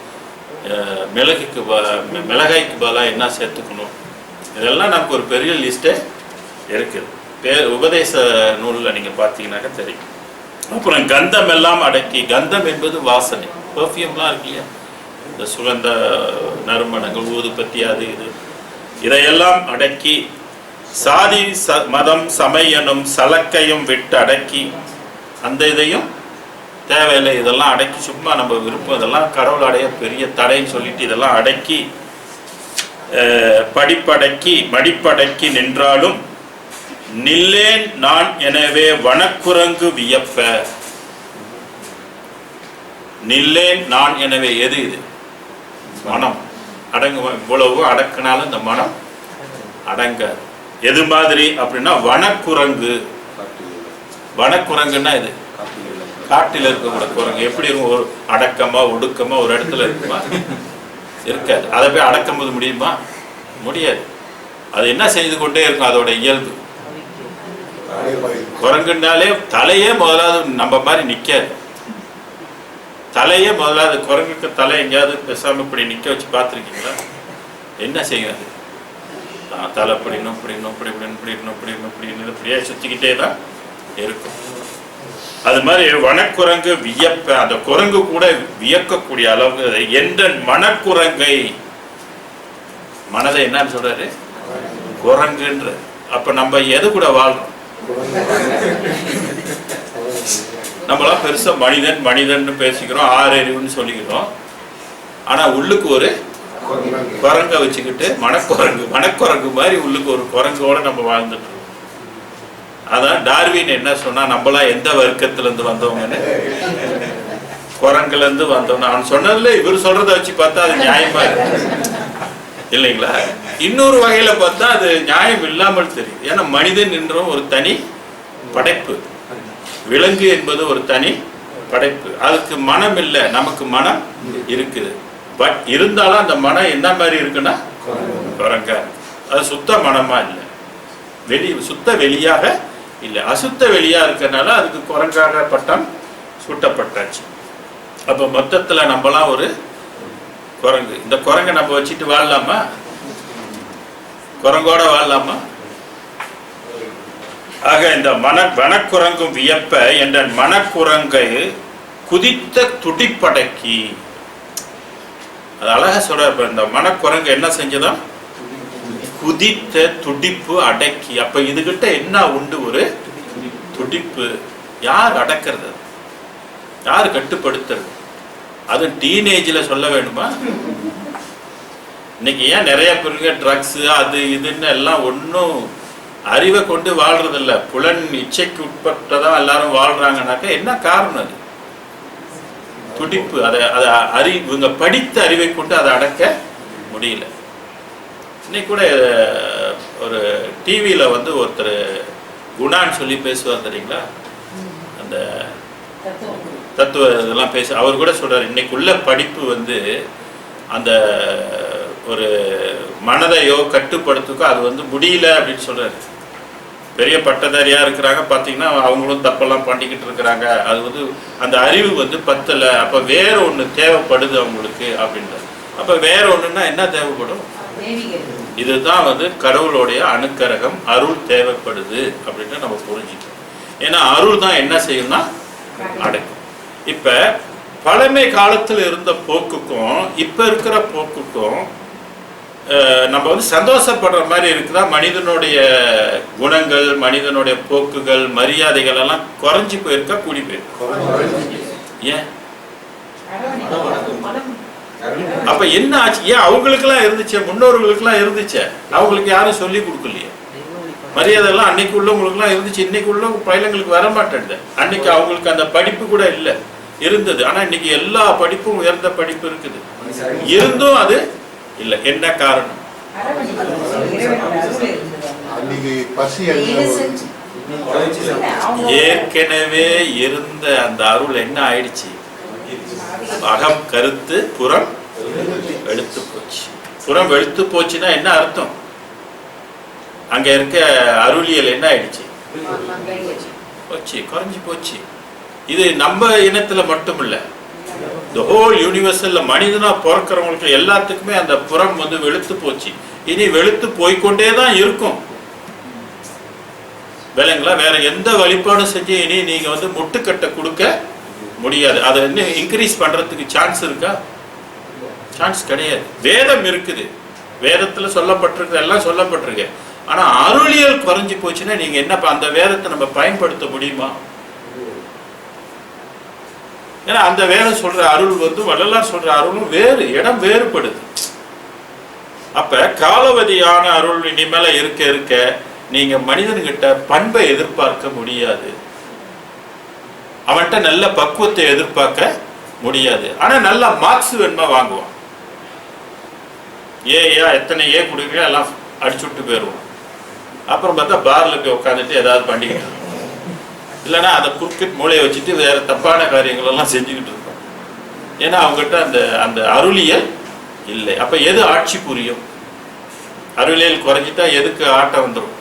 மிளகாய்க்கு பதிலாக என்ன சேர்த்துக்கணும், இதெல்லாம் நமக்கு ஒரு பெரிய லிஸ்ட்டே இருக்குது. உபதேச நூலில் நீங்கள் பார்த்தீங்கன்னாக்கா தெரியும். அப்புறம் கந்தம் எல்லாம் அடக்கி, கந்தம் என்பது வாசனை, பெர்ஃப்யூம்லாம் இருக்கு இல்லையா, இந்த சுகந்த நறுமணங்கள், ஊதுபத்தி, அது இது, இதையெல்லாம் அடக்கி சாதி மதம் சமயனும் சலக்கையும் விட்டு அடக்கி, அந்த இதையும் தேவையில்லை, இதெல்லாம் அடக்கி சும்மா நம்ம விருப்பம், இதெல்லாம் கடவுள் அடைய பெரிய தடைன்னு சொல்லிட்டு இதெல்லாம் அடக்கி படிப்படக்கி மடிப்படக்கி நின்றாலும் நில்லேன் நான் எனவே வனக்குரங்கு வியப்ப. நில்லேன் நான் எனவே எது இது? மனம் அடங்கு. இவ்வளவு அடக்கினாலும் இந்த மனம் அடங்காது. எது மாதிரி அப்படின்னா வனக்குரங்கு. வனக்குரங்குன்னா இது காட்டில் இருக்கக்கூட குரங்கு எப்படி இருக்கும்? ஒரு அடக்கமா ஒடுக்கமா ஒரு இடத்துல இருக்குமா? இருக்காது. அதை போய் அடக்கும் போது முடியுமா? முடியாது. அது என்ன செய்து கொண்டே இருக்கும், அதோட இயல்பு. குரங்குனாலே தலையே முதலாவது நம்ம மாதிரி நிற்காது. தலையே முதலாவது குரங்குக்கு தலை எங்கேயாவது பேசாமல் இப்படி நிற்க வச்சு பார்த்துருக்கீங்களா? என்ன செய்யும் அது? தலை இப்படினும் இப்படினும் இப்படி இப்படின்னு இப்படினும் இப்படின்னு இப்படின்னு இப்படியே சுற்றிக்கிட்டே தான் இருக்கும். அது மாதிரி வனக்குரங்கு வியப்ப, அந்த குரங்கு கூட வியக்கக்கூடிய அளவுக்கு என்ற மனக்குரங்கை, மனதை என்னன்னு சொல்றாரு? குரங்குன்ற. அப்ப நம்ம எது கூட வாழ்றோம்? நம்மளாம் பெருசா மனிதன் மனிதன் பேசிக்கிறோம், ஆறறிவுன்னு சொல்லிக்கிறோம். ஆனா உள்ளுக்கு ஒரு குரங்க வச்சுக்கிட்டு மனக்குரங்கு, மனக்குரங்கு மாதிரி உள்ளுக்கு ஒரு குரங்கோட நம்ம வாழ்ந்துட்டு இருக்கோம். அதான் டார்வின் என்ன சொன்னா, நம்மளாம் எந்த வர்க்கத்துல இருந்து வந்தவங்கன்னு, குரங்குல இருந்து வந்தவங்க. அவன் சொன்னதுல இவர் சொல்றத வச்சு பார்த்தா அது நியாயமா இருக்கு இல்லைங்களா? இன்னொரு வகையில பார்த்தா அது நியாயம் இல்லாமல் தெரியும். ஏன்னா மனிதன் என்றும் ஒரு தனி படைப்பு, விலங்கு என்பது ஒரு தனி படைப்பு. அதுக்கு மனம் இல்லை, நமக்கு மனம் இருக்குது. பட் இருந்தாலும் அந்த மனம் என்ன மாதிரி இருக்குன்னா குரங்கா. அது சுத்த மனமா இல்லை, சுத்த வெளியாக இல்லை, அசுத்த வெளியா இருக்கிறதுனால அதுக்கு குரங்காக பட்டம் சூட்டப்பட்டாச்சு. அப்ப மொத்தத்துல நம்மலாம் ஒரு குரங்கு. இந்த குரங்கை நம்ம வச்சுட்டு வாழலாமா? குரங்கோட வாழலாமா? ஆக இந்த வனக்குரங்கும் வியப்ப என்ற மனக்குரங்கை குதித்த துடிப்படக்கி. அது அழகா சொல்ற. இந்த மனக்குரங்கு என்ன செஞ்சதான்? குதித்த துடிப்பு அடக்கி. அப்ப இதுகிட்ட என்ன உண்டு? ஒரு துடிப்பு. யார் அடக்கிறது? யார் கட்டுப்படுத்துறது? அது டீனேஜ்ல சொல்ல வேணுமா? இன்னைக்கு ஏன் நிறைய பேருங்க ட்ரக்ஸ் அது இதுன்னு எல்லாம் ஒன்றும் அறிவை கொண்டு வாழ்றது இல்லை, புலன் இச்சைக்கு உட்பட்டதான் எல்லாரும் வாழ்றாங்கனாக்கா என்ன காரணம்? அது துடிப்பு. அதை இவங்க படித்த அறிவை கொண்டு அதை அடக்க முடியல. இன்னைக்கு கூட ஒரு டிவியில வந்து ஒருத்தர் குணான்னு சொல்லி பேசுவார் தெரியுங்களா, அந்த தத்துவ இதெல்லாம் பேச. அவர் கூட சொல்றாரு, இன்னைக்குள்ள படிப்பு வந்து அந்த ஒரு மனதையோ கட்டுப்படுத்துக்கோ அது வந்து முடியல அப்படின்னு சொல்றாரு. பெரிய பட்டதாரியா இருக்கிறாங்க பார்த்தீங்கன்னா அவங்களும் தப்பெல்லாம் பண்ணிக்கிட்டு இருக்கிறாங்க. அது வந்து அந்த அறிவு வந்து பத்தலை. அப்ப வேற ஒண்ணு தேவைப்படுது அவங்களுக்கு அப்படின்றது. அப்ப வேற ஒண்ணுன்னா என்ன தேவைப்படும்? இதுதான் வந்து கடவுளுடைய அனுக்கரகம், அருள் தேவைப்படுது அப்படின்னு நம்ம புரிஞ்சுக்கணும். ஏன்னா அருள் தான் என்ன செய்யும்னா அடைக்கும். இப்ப பழமை காலத்துல இருந்த போக்குக்கும் இப்ப இருக்கிற போக்குக்கும் நம்ம வந்து சந்தோஷப்படுற மாதிரி இருக்குதா? மனிதனுடைய குணங்கள், மனிதனுடைய போக்குகள், மரியாதைகள் எல்லாம் குறைஞ்சி போயிருக்கா, கூடி போயிருக்கா? ஏன்? அப்ப என்ன ஆச்சு? ஏன் அவங்களுக்கெல்லாம் இருந்துச்சு, முன்னோர்களுக்கெல்லாம் இருந்துச்சு, அவங்களுக்கு யாரும் சொல்லி கொடுக்கலையே. மரியாதை எல்லாம் அன்னைக்கு உள்ளவங்களுக்குலாம் இருந்துச்சு, இன்னைக்கு உள்ள பையங்களுக்கு வர மாட்டேங்குது. அன்னைக்கு அவங்களுக்கு அந்த படிப்பு கூட இல்லை இருந்தது. ஆனா இன்னைக்கு எல்லா படிப்பும் உயர்ந்த படிப்பு இருக்குது, இருந்தும் அது இல்லை. என்ன காரணம்? ஏற்கனவே இருந்த அந்த அருள் என்ன ஆயிடுச்சு? அகம் கருத்து புறம் வெளுத்து போச்சு. புறம் வெளுத்து போச்சுன்னா என்ன அர்த்தம்? அங்க இருக்க அருளியல் என்ன ஆயிடுச்சு? போச்சு, குறைஞ்சி போச்சு. இது நம்ம இனத்துல மட்டும் இல்ல, தி ஹோல் யூனிவர்சல்ல மனிதனா பிறக்கிறவங்களுக்கு எல்லாத்துக்குமே அந்த புறம் வந்து வெளுத்து போச்சு. இனி வெளுத்து போய்கொண்டே தான் இருக்கும். வேலைங்களா? வேற எந்த வழிபாடும் செஞ்சு இனி நீங்க வந்து முட்டுக்கட்டை கொடுக்க முடியாது. அதை இன்னும் இன்க்ரீஸ் பண்றதுக்கு சான்ஸ் இருக்கா? சான்ஸ் கிடையாது. வேதம் இருக்குது, வேதத்துல சொல்லப்பட்டிருக்கு, எல்லாம் சொல்லப்பட்டிருக்கு. ஆனா அருளியல் குறைஞ்சி போச்சுன்னா நீங்க என்ன அந்த வேதத்தை நம்ம பயன்படுத்த முடியுமா? ஏன்னா அந்த வேதம் சொல்ற அருள் வந்து வள்ளலார் சொல்ற அருளும் வேறு, இடம் வேறுபடுது. அப்ப காலவதியான அருள் இனிமேல இருக்க இருக்க நீங்க மனிதன்கிட்ட பண்பை எதிர்பார்க்க முடியாது, அவன்கிட்ட நல்ல பக்குவத்தை எதிர்பார்க்க முடியாது. ஆனா நல்ல மார்க்ஸ் வேணுமா வாங்குவான். ஏயா எத்தனை ஏ கொடுக்குறீங்க எல்லாம் அடிச்சு விட்டு போயிடுவான். அப்புறம் பார்த்தா பார்ல போய் உட்காந்துட்டு ஏதாவது பண்ணிக்கிட்டு, இல்லைன்னா அதை குறுக்கிட்டு மூளையை வச்சுட்டு வேற தப்பான காரியங்கள் எல்லாம் செஞ்சுக்கிட்டு இருப்பான். ஏன்னா அவங்ககிட்ட அந்த அந்த அருளியல் இல்லை. அப்ப எது ஆட்சி புரியும்? அருளியல் குறைஞ்சிட்டா எதுக்கு ஆட்டம் வந்துடும்?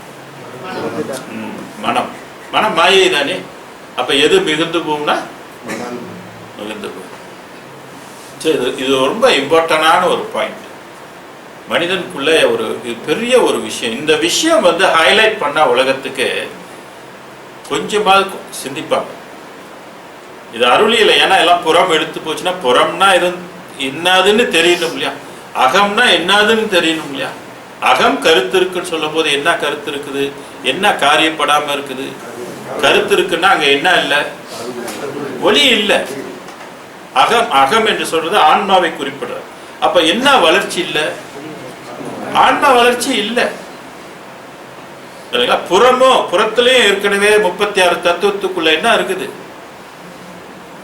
மனம். மனம் மாயை தானே. அப்ப எது மிகுந்து போகும்னா மிகுந்து போகும். சரி, இது ரொம்ப இம்பார்ட்டன்டான ஒரு பாயிண்ட். மனிதனுக்குள்ள ஒரு பெரிய ஒரு விஷயம். இந்த விஷயம் வந்து ஹைலைட் பண்ண உலகத்துக்கு கொஞ்சமாவது சிந்திப்பாங்க. இது அருளியலை. ஏன்னா எல்லாம் புறம் எடுத்து போச்சுன்னா, புறம்னா இது என்னதுன்னு தெரியணும் இல்லையா? அகம்னா என்னதுன்னு தெரியணும் இல்லையா? அகம் கருத்து இருக்குன்னு சொல்லும் போது என்ன கருத்து இருக்குது, என்ன காரியப்படாம இருக்குது? கருத்து இருக்குன்னா அங்க என்ன இல்லை? ஒளி இல்லை. அகம் அகம் என்று சொல்றது ஆன்மாவை குறிப்பிடுறது. அப்ப என்ன வளர்ச்சி இல்லை? ஆன்மா வளர்ச்சி இல்லை. புறமோ புறத்திலேயும் ஏற்கனவே 36 தத்துவத்துக்குள்ள என்ன இருக்குது?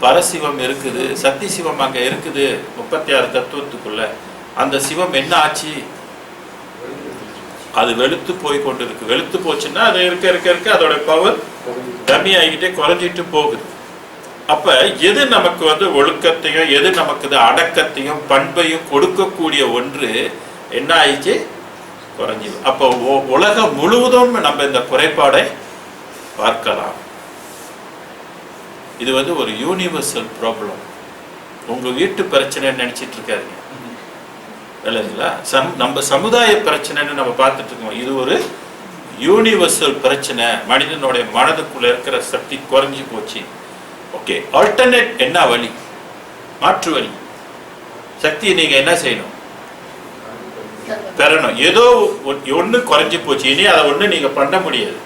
பரசிவம் இருக்குது, சக்தி சிவம் அங்க இருக்குது 36 தத்துவத்துக்குள்ள. அந்த சிவம் என்ன ஆச்சு? அது வெளுத்து போய் கொண்டு இருக்கு. வெளுத்து போச்சுன்னா அது இருக்க இருக்க இருக்க அதோட பவர் கம்மி ஆகிக்கிட்டே குறைஞ்சிட்டு போகுது. அப்ப எது நமக்கு வந்து ஒழுக்கத்தையும் எது நமக்கு அடக்கத்தையும் பண்பையும் கொடுக்கக்கூடிய ஒன்று என்ன ஆயிடுச்சு? குறைஞ்சி. அப்போ உலகம் முழுவதும் நம்ம இந்த குறைபாடை பார்க்கலாம். இது வந்து ஒரு யூனிவர்சல் ப்ராப்ளம். உங்க வீட்டு பிரச்சனைன்னு நினைச்சிட்டு இருக்காருங்க இல்லைங்களா? நம்ம சமுதாய பிரச்சனைன்னு நம்ம பார்த்துட்டு இருக்கோம். இது ஒரு யூனிவர்சல் பிரச்சனை. மனிதனுடைய மனதுக்குள்ள இருக்கிற சக்தி குறைஞ்சி போச்சு. ஓகே, ஆல்டர்னேட் என்ன வழி? மாற்று வழி. சக்தியை நீங்க என்ன செய்யணும்? பெறணும். ஏதோ ஒண்ணு குறைஞ்சி போச்சு, இனி அதை ஒண்ணு நீங்க பண்ண முடியாது.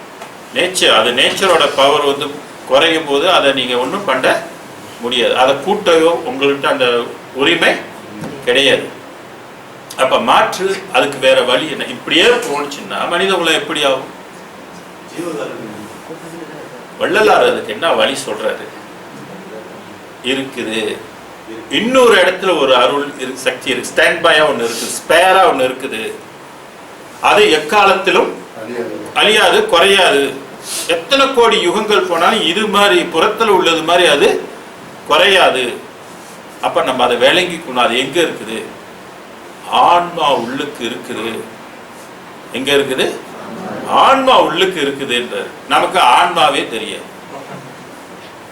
நேச்சர், அது நேச்சரோட பவர் வந்து குறையும் போது அதை நீங்க ஒன்றும் பண்ண முடியாது. அதை கூட்டவோ உங்கள்கிட்ட அந்த உரிமை கிடையாது. அப்ப மாற்று. அதுக்கு வேற வழி என்ன? இப்படியே போனுச்சுன்னா மனித உலகம் எப்படி ஆகும்? வள்ளலார் அதுக்கு என்ன வழி சொல்றாரு? இருக்குது. இன்னொரு இடத்துல ஒரு அருள் சக்தி இருக்கு, ஸ்டாண்ட் பையா ஒண்ணு இருக்கு, ஸ்பேரா ஒண்ணு இருக்குது. அது எக்காலத்திலும் அழியாது, குறையாது. எத்தனை கோடி யுகங்கள் போனாலும் இது மாதிரி புறத்துல உள்ளது மாதிரி அது குறையாது. அப்ப நம்ம அதை விளங்கிக்கணும். அது எங்க இருக்குது? ஆன்மா உள்ளுக்கு இருக்குது. எங்க இருக்குது? ஆன்மா உள்ளுக்கு இருக்குதுன்றார். நமக்கு ஆன்மாவே தெரியாது.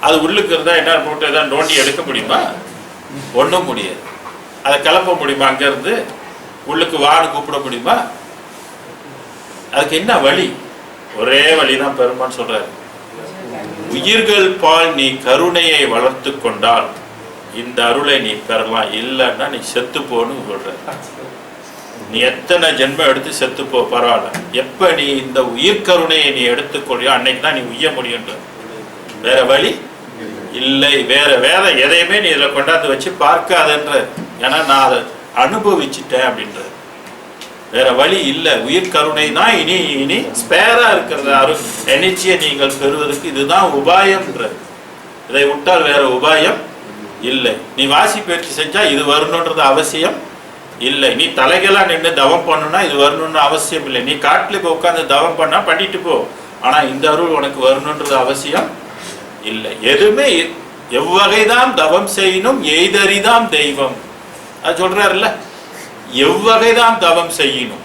அது உள்ளுக்கு இருந்தா என்ன போட்டு ஏதாவது நோண்டி எடுக்க முடியுமா? ஒண்ணும் முடியாது. அதை கிளப்ப முடியுமா? அங்க இருந்து உள்ளுக்கு வான்னு கூப்பிட முடியுமா? அதுக்கு என்ன வழி? ஒரே வழிதான் பெருமான் சொல்றாரு. உயிர்கள் பால் நீ கருணையை வளர்த்து கொண்டால் இந்த அருளை நீ பெறலாம், இல்லைன்னா நீ செத்து போன்னு சொல்ற. நீ எத்தனை ஜென்மம் எடுத்து செத்து போ, பரவாயில்ல. எப்ப நீ இந்த உயிர் கருணையை நீ எடுத்துக்கொள்ளியோ அன்னைக்கு தான் நீ உய்ய முடியுன்ற. வேற வழி இல்லை. வேற வேற எதையுமே நீ இதுல கொண்டாந்து வச்சு பார்க்காதன்ற. ஏன்னா நான் அதை அனுபவிச்சுட்டேன் அப்படின்ற. வேற வழி இல்லை. உயிர் கருணை தான் இனி இனி ஸ்பேரா இருக்கிறது. எனர்ஜியை நீங்கள் பெறுவதற்கு இதுதான் உபாயம்ன்றது. இதை விட்டால் வேற உபாயம் இல்லை. நீ வாசி பயிற்சி செஞ்சா இது வரணுன்றது அவசியம் இல்லை. நீ தலைகளாக நின்று தவம் பண்ணணும்னா இது வரணும்னு அவசியம் இல்லை. நீ காட்டில் போய் உட்காந்து தவம் பண்ணா பண்ணிட்டு போ. ஆனா இந்த அருள் உனக்கு வரணுன்றது அவசியம் இல்லை. எதுவுமே எவ்வகைதான் தவம் செய்யணும் எய்தறிதாம் தெய்வம் அது சொல்றாருல்ல. எவ்வகைதான் தவம் செய்யணும்.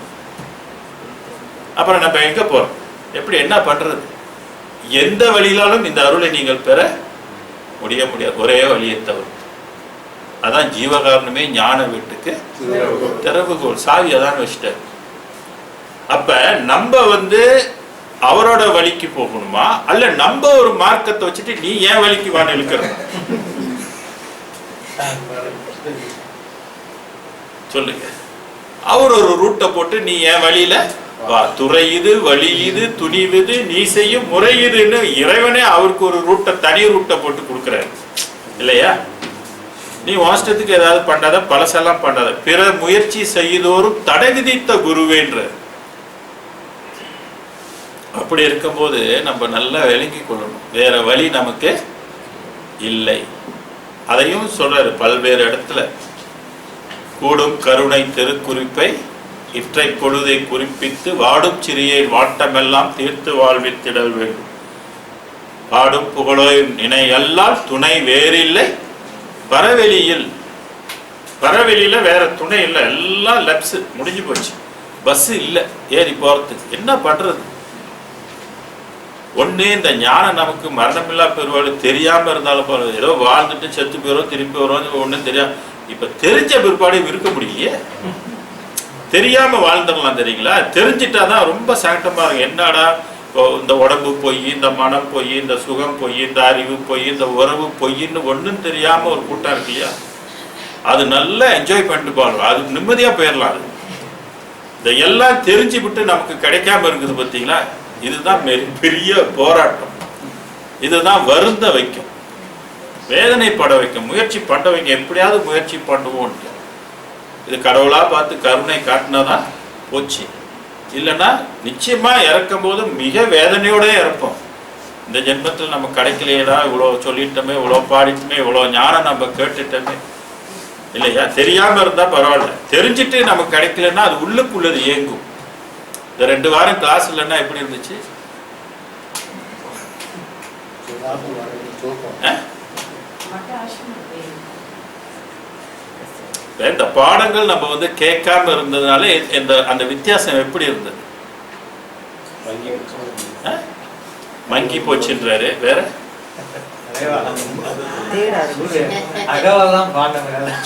அப்புறம் நம்ம எங்க போறோம், எப்படி என்ன பண்றது? எந்த வழியிலாலும் இந்த அருளை நீங்கள் பெற முடியாது. ஒரே வழியை தவிர. அதான் ஜீவகாரணமே ஞான வீட்டுக்கு திறவுகோல், சாவி அதான் வச்சுட்டார். அப்ப நம்ம அவரோட வழிக்கு போகணுமா, அல்ல நம்ம ஒரு மார்க்கத்தை வச்சுட்டு நீ ஏன் வழிக்கு வான்னு இழுக்கிற? சொல்லுங்க. அவர் ஒரு ரூட்டை போட்டு நீ என் வழியில வா, துறை இது, வழி இது, துணிவுது, நீ செய்யும் முறை இதுன்னு இறைவனே அவருக்கு ஒரு ரூட்டை, தனி ரூட்டை போட்டு கொடுக்குறாரு இல்லையா? நீ வாஸ்டத்துக்கு ஏதாவது பண்ணாத, பழசெல்லாம் பண்ணாத, பிற முயற்சி செய்தோறும் தடை விதித்த குருவேன்ற. அப்படி இருக்கும்போது நம்ம நல்லா விளங்கி கொள்ளணும், வேற வழி நமக்கு இல்லை. அதையும் சொல்றாரு பல்வேறு இடத்துல. கூடும் கருணை திருக்குறிப்பை இற்றை பொழுதை குறிப்பித்து வாடும் சிறியை வாட்டமெல்லாம் தீர்த்து வாழ்வித்திடல் வேண்டும். பாடும் புகழோயும் நினையல்லால் துணை வேறில்லை பரவெளியில். பரவெளியில வேற துணை இல்லை, எல்லாம் லெப்ஸ் முடிஞ்சு போச்சு. பஸ் இல்லை ஏறி போறதுக்கு. என்ன பண்றது? ஒண்ணு இந்த ஞானம் நமக்கு மரணமில்லா பெருவாடு தெரியாம இருந்தாலும் போறது. ஏதோ வாழ்ந்துட்டு செத்து போயிடும் திருப்பி வரும் ஒண்ணும் தெரியாது. இப்ப தெரிஞ்ச பிற்பாடு இருக்க முடியலையே. தெரியாம வாழ்ந்துடலாம் தெரியுங்களா? தெரிஞ்சிட்டாதான் ரொம்ப சங்கடமா இருக்கு. என்னடா இந்த உடம்பு பொய், இந்த மனம் பொய், இந்த சுகம் பொய், இந்த அறிவு பொய், இந்த உறவு பொய்ன்னு ஒன்றும் தெரியாம ஒரு கூட்டம் இருக்கு இல்லையா? அது நல்லா என்ஜாய் பண்ணிட்டு போகலாம், அது நிம்மதியா போயிடலாம். அது இந்த எல்லாம் தெரிஞ்சு விட்டு நமக்கு கிடைக்காம இருக்குது பார்த்தீங்களா? இதுதான் பெரிய போராட்டம். இதுதான் வருந்த வைக்கும், வேதனைப்பட வைக்கும், முயற்சி பண்ண வைக்கும். எப்படியாவது முயற்சி பண்ணுவோம். இது கடவுளா பார்த்து கருணை காட்டினாதான் போச்சு. இல்லைன்னா நிச்சயமா இறக்கும் போது மிக வேதனையோட இறப்போம். இந்த ஜென்மத்தில் நம்ம கிடைக்கலையேடா, இவ்வளோ சொல்லிட்டோமே, இவ்வளோ பாடிட்டுமே, இவ்வளோ ஞானம் நம்ம கேட்டுட்டோமே இல்லையா? தெரியாம இருந்தா பரவாயில்ல, தெரிஞ்சுட்டு நமக்கு கிடைக்கலன்னா அது உள்ளுக்குள்ளது இயங்கும். இந்த 2 வாரம் கிளாஸ் இல்லைன்னா எப்படி இருந்துச்சு? இந்த பாடங்கள் நம்ம கேட்காம இருந்ததுனால அந்த வித்தியாசம் எப்படி இருந்தது? மங்கி போச்சுன்றாரு. வேற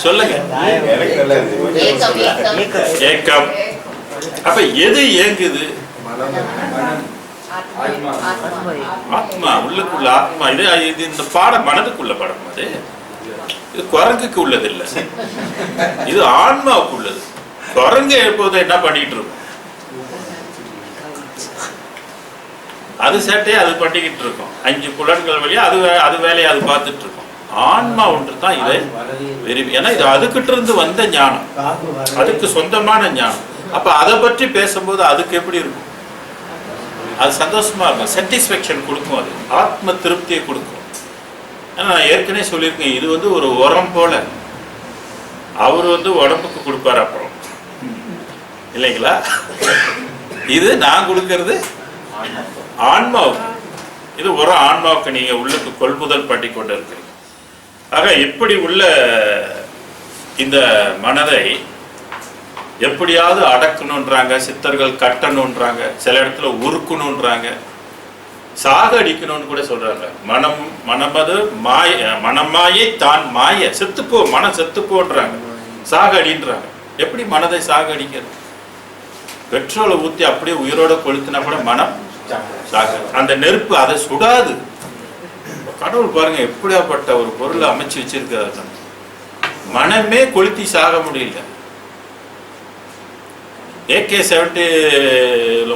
சொல்லுங்க. ஏக்கம். அப்ப எது இயங்குது? ஆத்மா, உள்ளுக்குள்ள ஆத்மா. இது இந்த பாடம் மனதுக்குள்ள படம். அது இது குரங்குக்கு உள்ளது இல்லை, இது ஆன்மாவுக்கு உள்ளது. குரங்கு எப்போது என்ன பண்ணிட்டு இருக்கும்? அது சேட்டையே அது பண்ணிக்கிட்டு இருக்கும். 5 புலன்கள் வழியா அது வேலையை அது பார்த்துட்டு இருக்கும். ஆன்மா ஒன்று தான் இதை விரும்பி, ஏன்னா இது அதுகிட்ட இருந்து வந்த ஞானம், அதுக்கு சொந்தமான ஞானம். அப்ப அதை பற்றி பேசும்போது அதுக்கு எப்படி இருக்கும்? அது சந்தோஷமா இருக்கும், சாட்டிஸ்ஃபேக்ஷன் கொடுக்கும், அது ஆத்ம திருப்தியை கொடுக்கும். நான் ஏற்கனவே சொல்லியிருக்கேன், இது ஒரு உரம் போல. அவர் உடம்புக்கு கொடுப்பாரு அப்புறம் இல்லைங்களா? இது நான் கொடுக்கறது ஆன்மாவுக்கு. இது ஒரு ஆன்மாவுக்கு நீங்க உள்ளுக்கு கொள்முதல் பண்ணி கொண்டு இருக்கிறீங்க. ஆக இப்படி உள்ள இந்த மனதை எப்படியாவது அடக்கணுன்றாங்க சித்தர்கள், கட்டணுன்றாங்க, சில இடத்துல உருக்கணுன்றாங்க, சாக அடிக்கணும்னு கூட சொல்றாங்க. மனமது மாய, மனமாயை தான் மாய, செத்துப்போ, மனம் செத்துப்போன்றாங்க, சாக அடின்றாங்க. எப்படி மனதை சாக அடிக்கிறது? பெட்ரோலை ஊற்றி அப்படியே உயிரோட கொளுத்தினா கூட மனம் சாக, அந்த நெருப்பு அதை சுடாது. கடவுள் பாருங்க எப்படியாப்பட்ட ஒரு பொருளை அமைச்சு வச்சிருக்காரு. மனமே கொளுத்தி சாக முடியல. AK-70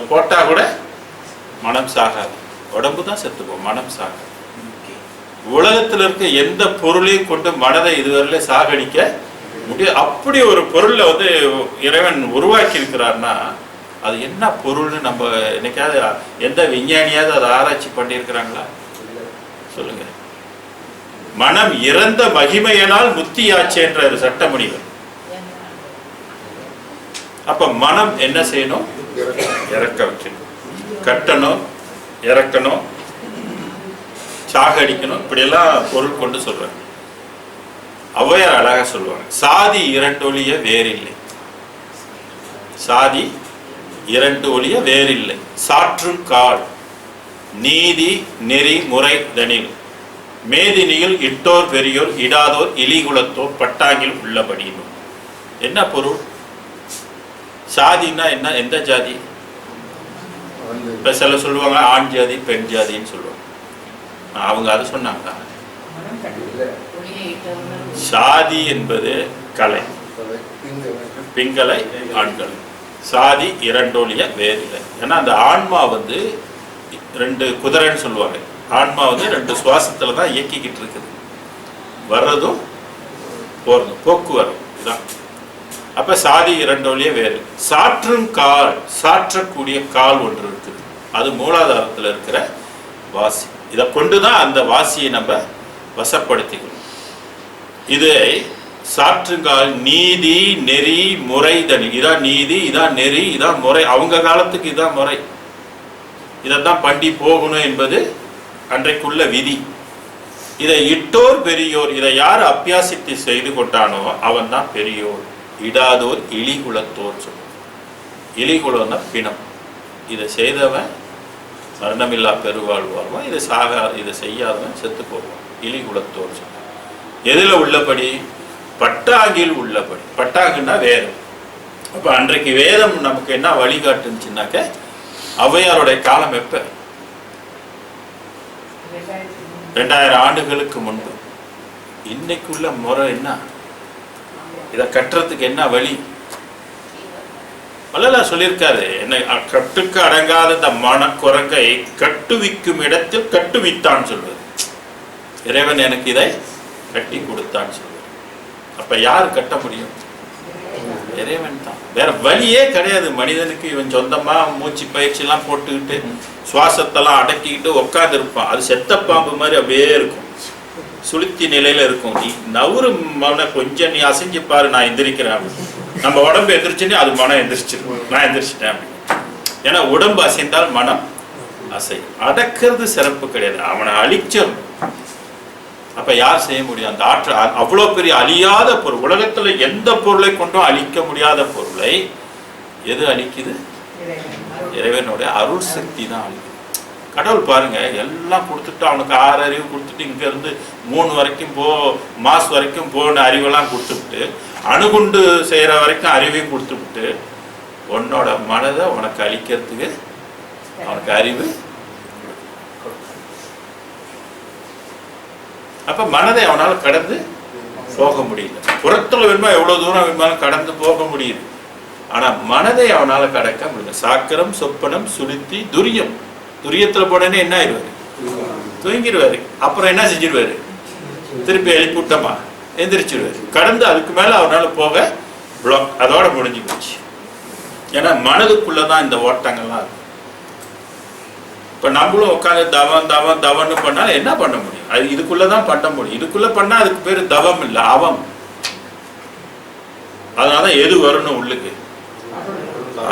போட்டா கூட மனம் சாகாது, உடம்பு தான் செத்துப்போம், மனம் சாகாது. உலகத்தில் இருக்க எந்த பொருளையும் கொண்டு மனதை இதுவரையில சாகடிக்க முடியாது. அப்படி ஒரு பொருளை வந்து இறைவன் உருவாக்கி இருக்கிறார்னா அது என்ன பொருள்னு நம்ம என்னைக்காவது எந்த விஞ்ஞானியாவது அதை ஆராய்ச்சி பண்ணியிருக்கிறாங்களா? சொல்லுங்க. மனம் இறந்த மகிமையினால் முத்தியாச்சு என்ற ஒரு சட்டமுனிவர். அப்ப மனம் என்ன செய்யணும்? இறக்க வைக்கணும், கட்டணும், இறக்கணும், சாகடிக்கணும், இப்படியெல்லாம் பொருள் கொண்டு சொல்றாங்க. ஔவையார் அழகா சொல்லுவாங்க, சாதி இரண்டு ஒழிய வேறில்லை, சாதி இரண்டு ஒழிய வேறில்லை, சாற்றும் கால் நீதி நெறி முறை தனில் மேதினியில் இட்டோர் பெரியோர் இடாதோர் இலிகுலத்தோர் பட்டாங்கில் உள்ளபடினும். என்ன பொருள்? சாதின்னா என்ன? எந்த ஜாதி? இப்ப சில சொல்லுவாங்க ஆண் ஜாதி பெண் ஜாதின்னு சொல்லுவாங்க. அவங்க அதை சொன்னாங்க. சாதி என்பது கலை, பிங்களை ஆண்களை. சாதி இரண்டோலிய வேறில்லை. ஏன்னா அந்த ஆன்மா வந்து ரெண்டு குதிரைன்னு சொல்லுவாங்க. ஆன்மா வந்து ரெண்டு சுவாசத்துல தான் இயக்கிக்கிட்டு இருக்குது, வர்றதும் போறதும், போக்குவரத்து இதுதான். அப்ப சாதி இரண்டோலிய வேறு. சாற்றும் கால், சாற்றக்கூடிய கால் ஒன்று இருக்குது, அது மூலாதாரத்தில் இருக்கிற வாசி. இதை கொண்டுதான் அந்த வாசியை நம்ம வசப்படுத்திக்கணும். இதை சாற்றுங்கால் நீதி நெறி முறை தனி. இதான் நீதி, இதான் நெறி, இதான் முறை. அவங்க காலத்துக்கு இதான் முறை, இதைத்தான் பண்டி போகணும் என்பது அன்றைக்குள்ள விதி. இதை இட்டோர் பெரியோர், இதை யார் அபியாசித்து செய்து கொண்டானோ அவன் தான் பெரியோர். இடாதோர் இலிகுலத்தோர் சொல்லுவோம். இலிகுலம்னா பிணம். இதை செய்தவன் மரணமில்லா பெருவாழ் வாழ்வான், இதை செய்யாதவன் செத்து போவான். இலிகுலத்தோர் சொல்லுவோம். எதுல உள்ளபடி? பட்டாங்கில் உள்ளபடி. பட்டாங்குன்னா வேதம். அப்ப அன்றைக்கு வேதம் நமக்கு என்ன வழிகாட்டுச்சுன்னாக்க, ஔவையாருடைய காலம் எப்ப? 2000 ஆண்டுகளுக்கு முன்பு. இன்னைக்குள்ள முறை என்ன? இதை கட்டுறதுக்கு என்ன வழி? வள்ளலார் சொல்லியிருக்காரு, என்ன கட்டுக்கு அடங்காத இந்த மனக்குரங்கை கட்டுவிக்கும் இடத்தில் கட்டுவித்தான் சொல்வது. இறைவன் எனக்கு இதை கட்டி கொடுத்தான் சொல்வது. அப்ப யாரு கட்ட முடியும்? இறைவன் தான். வேற வழியே கிடையாது மனிதனுக்கு. இவன் சொந்தமா மூச்சு பயிற்சி எல்லாம் போட்டுக்கிட்டு சுவாசத்தெல்லாம் அடக்கிக்கிட்டு உட்காந்து இருப்பான். அது செத்த பாம்பு மாதிரி அப்படியே இருக்கும், சுளுத்தி நிலையில இருக்கும். நீ நவுறு மன கொஞ்சம் நீ அசைஞ்சு பாரு, நான் எந்திரிக்கிறேன். நம்ம உடம்பு எந்திரிச்சுன்னு அது மனம் எந்திரிச்சிருக்கும், நான் எந்திரிச்சிட்டேன் அப்படின்னு. ஏன்னா உடம்பு அசைந்தால் மனம் அசை. அடக்கிறது சிறப்பு கிடையாது, அவனை அழிச்சிடணும். அப்ப யார் செய்ய முடியும் அந்த ஆற்றல்? அவ்வளவு பெரிய அழியாத பொருள், உலகத்துல எந்த பொருளை கொண்டும் அழிக்க முடியாத பொருளை எது அழிக்குது? இறைவனுடைய அருள் சக்தி தான் அழிக்குது. கடவுள் பாருங்க, எல்லாம் கொடுத்துட்டு அவனுக்கு 6 அறிவு கொடுத்துட்டு, இங்க இருந்து 3 வரைக்கும் போ, மாஸ் வரைக்கும் போன அறிவெல்லாம் கொடுத்துட்டு, அணுகுண்டு செய்யற வரைக்கும் அறிவையும் கொடுத்துட்டு, உன்னோட மனதை உனக்கு அழிக்கிறதுக்கு அவனுக்கு அறிவு. அப்ப மனதை அவனால் கடந்து போக முடியல. புறத்துல வேணுமா எவ்வளவு தூரம் வேணுமாலும் கடந்து போக முடியுது, ஆனா மனதை அவனால கடக்க முடியல. சாக்கரம் சொப்பனம் சுளுத்தி துரியம். துரியத்துல போனே என்ன ஆயிடுவாரு? தூங்கிடுவாரு. அப்புறம் என்ன செஞ்சிருவாரு? திருப்பி எழுப்பிட்டமா எந்திரிச்சிருவாரு. கடந்து அதுக்கு மேல அவனால போக பிளாக், அதோட முடிஞ்சு போச்சு. ஏன்னா மனதுக்குள்ளதான் இந்த ஓட்டங்கள்லாம் இருக்கு. இப்ப நம்மளும் உட்காந்து தவம் தவம் தவம்னு பண்ணாலும் என்ன பண்ண முடியும்? அது இதுக்குள்ளதான் பண்ண முடியும். இதுக்குள்ள பண்ணா அதுக்கு பேரு தவம் இல்லை, அவம். அதனாலதான் எது வரணும் உள்ளுக்கு?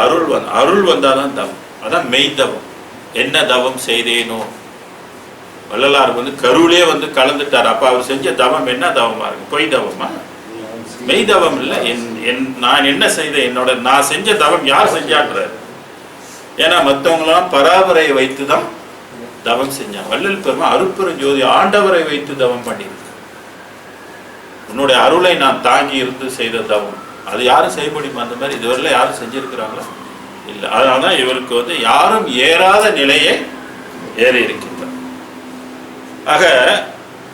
அருள் அருள் வந்தாதான் தவம். அதான் மெய் தவம். என்ன தவம் செய்தேனோ? வள்ளலார் வந்து கருவிலே வந்து கலந்துட்டார். அப்ப அவர் செஞ்ச தவம் என்ன தவமா இருக்கு? பொய் தவமா? மெய் தவம் இல்லை. நான் என்ன செய்தேன், என்னோட நான் செஞ்ச தவம் யார் செஞ்சான்றாரு. ஏன்னா மற்றவங்களாம் பராபரை வைத்து தான் தவம் செஞ்சாங்க. வள்ளல் பெருமான் அருட்பெரும் ஜோதி ஆண்டவரை வைத்து தவம் பண்ணியிருக்கு. உன்னுடைய அருளை நான் தாங்கி இருந்து செய்த தவம், அது யாரும் செய்ய முடியுமா? அந்த மாதிரி இதுவரையில யாரும் செஞ்சிருக்கிறாங்களா? இல்லை. அதனாலதான் இவருக்கு வந்து யாரும் ஏறாத நிலையை ஏறி இருக்கின்றார். ஆக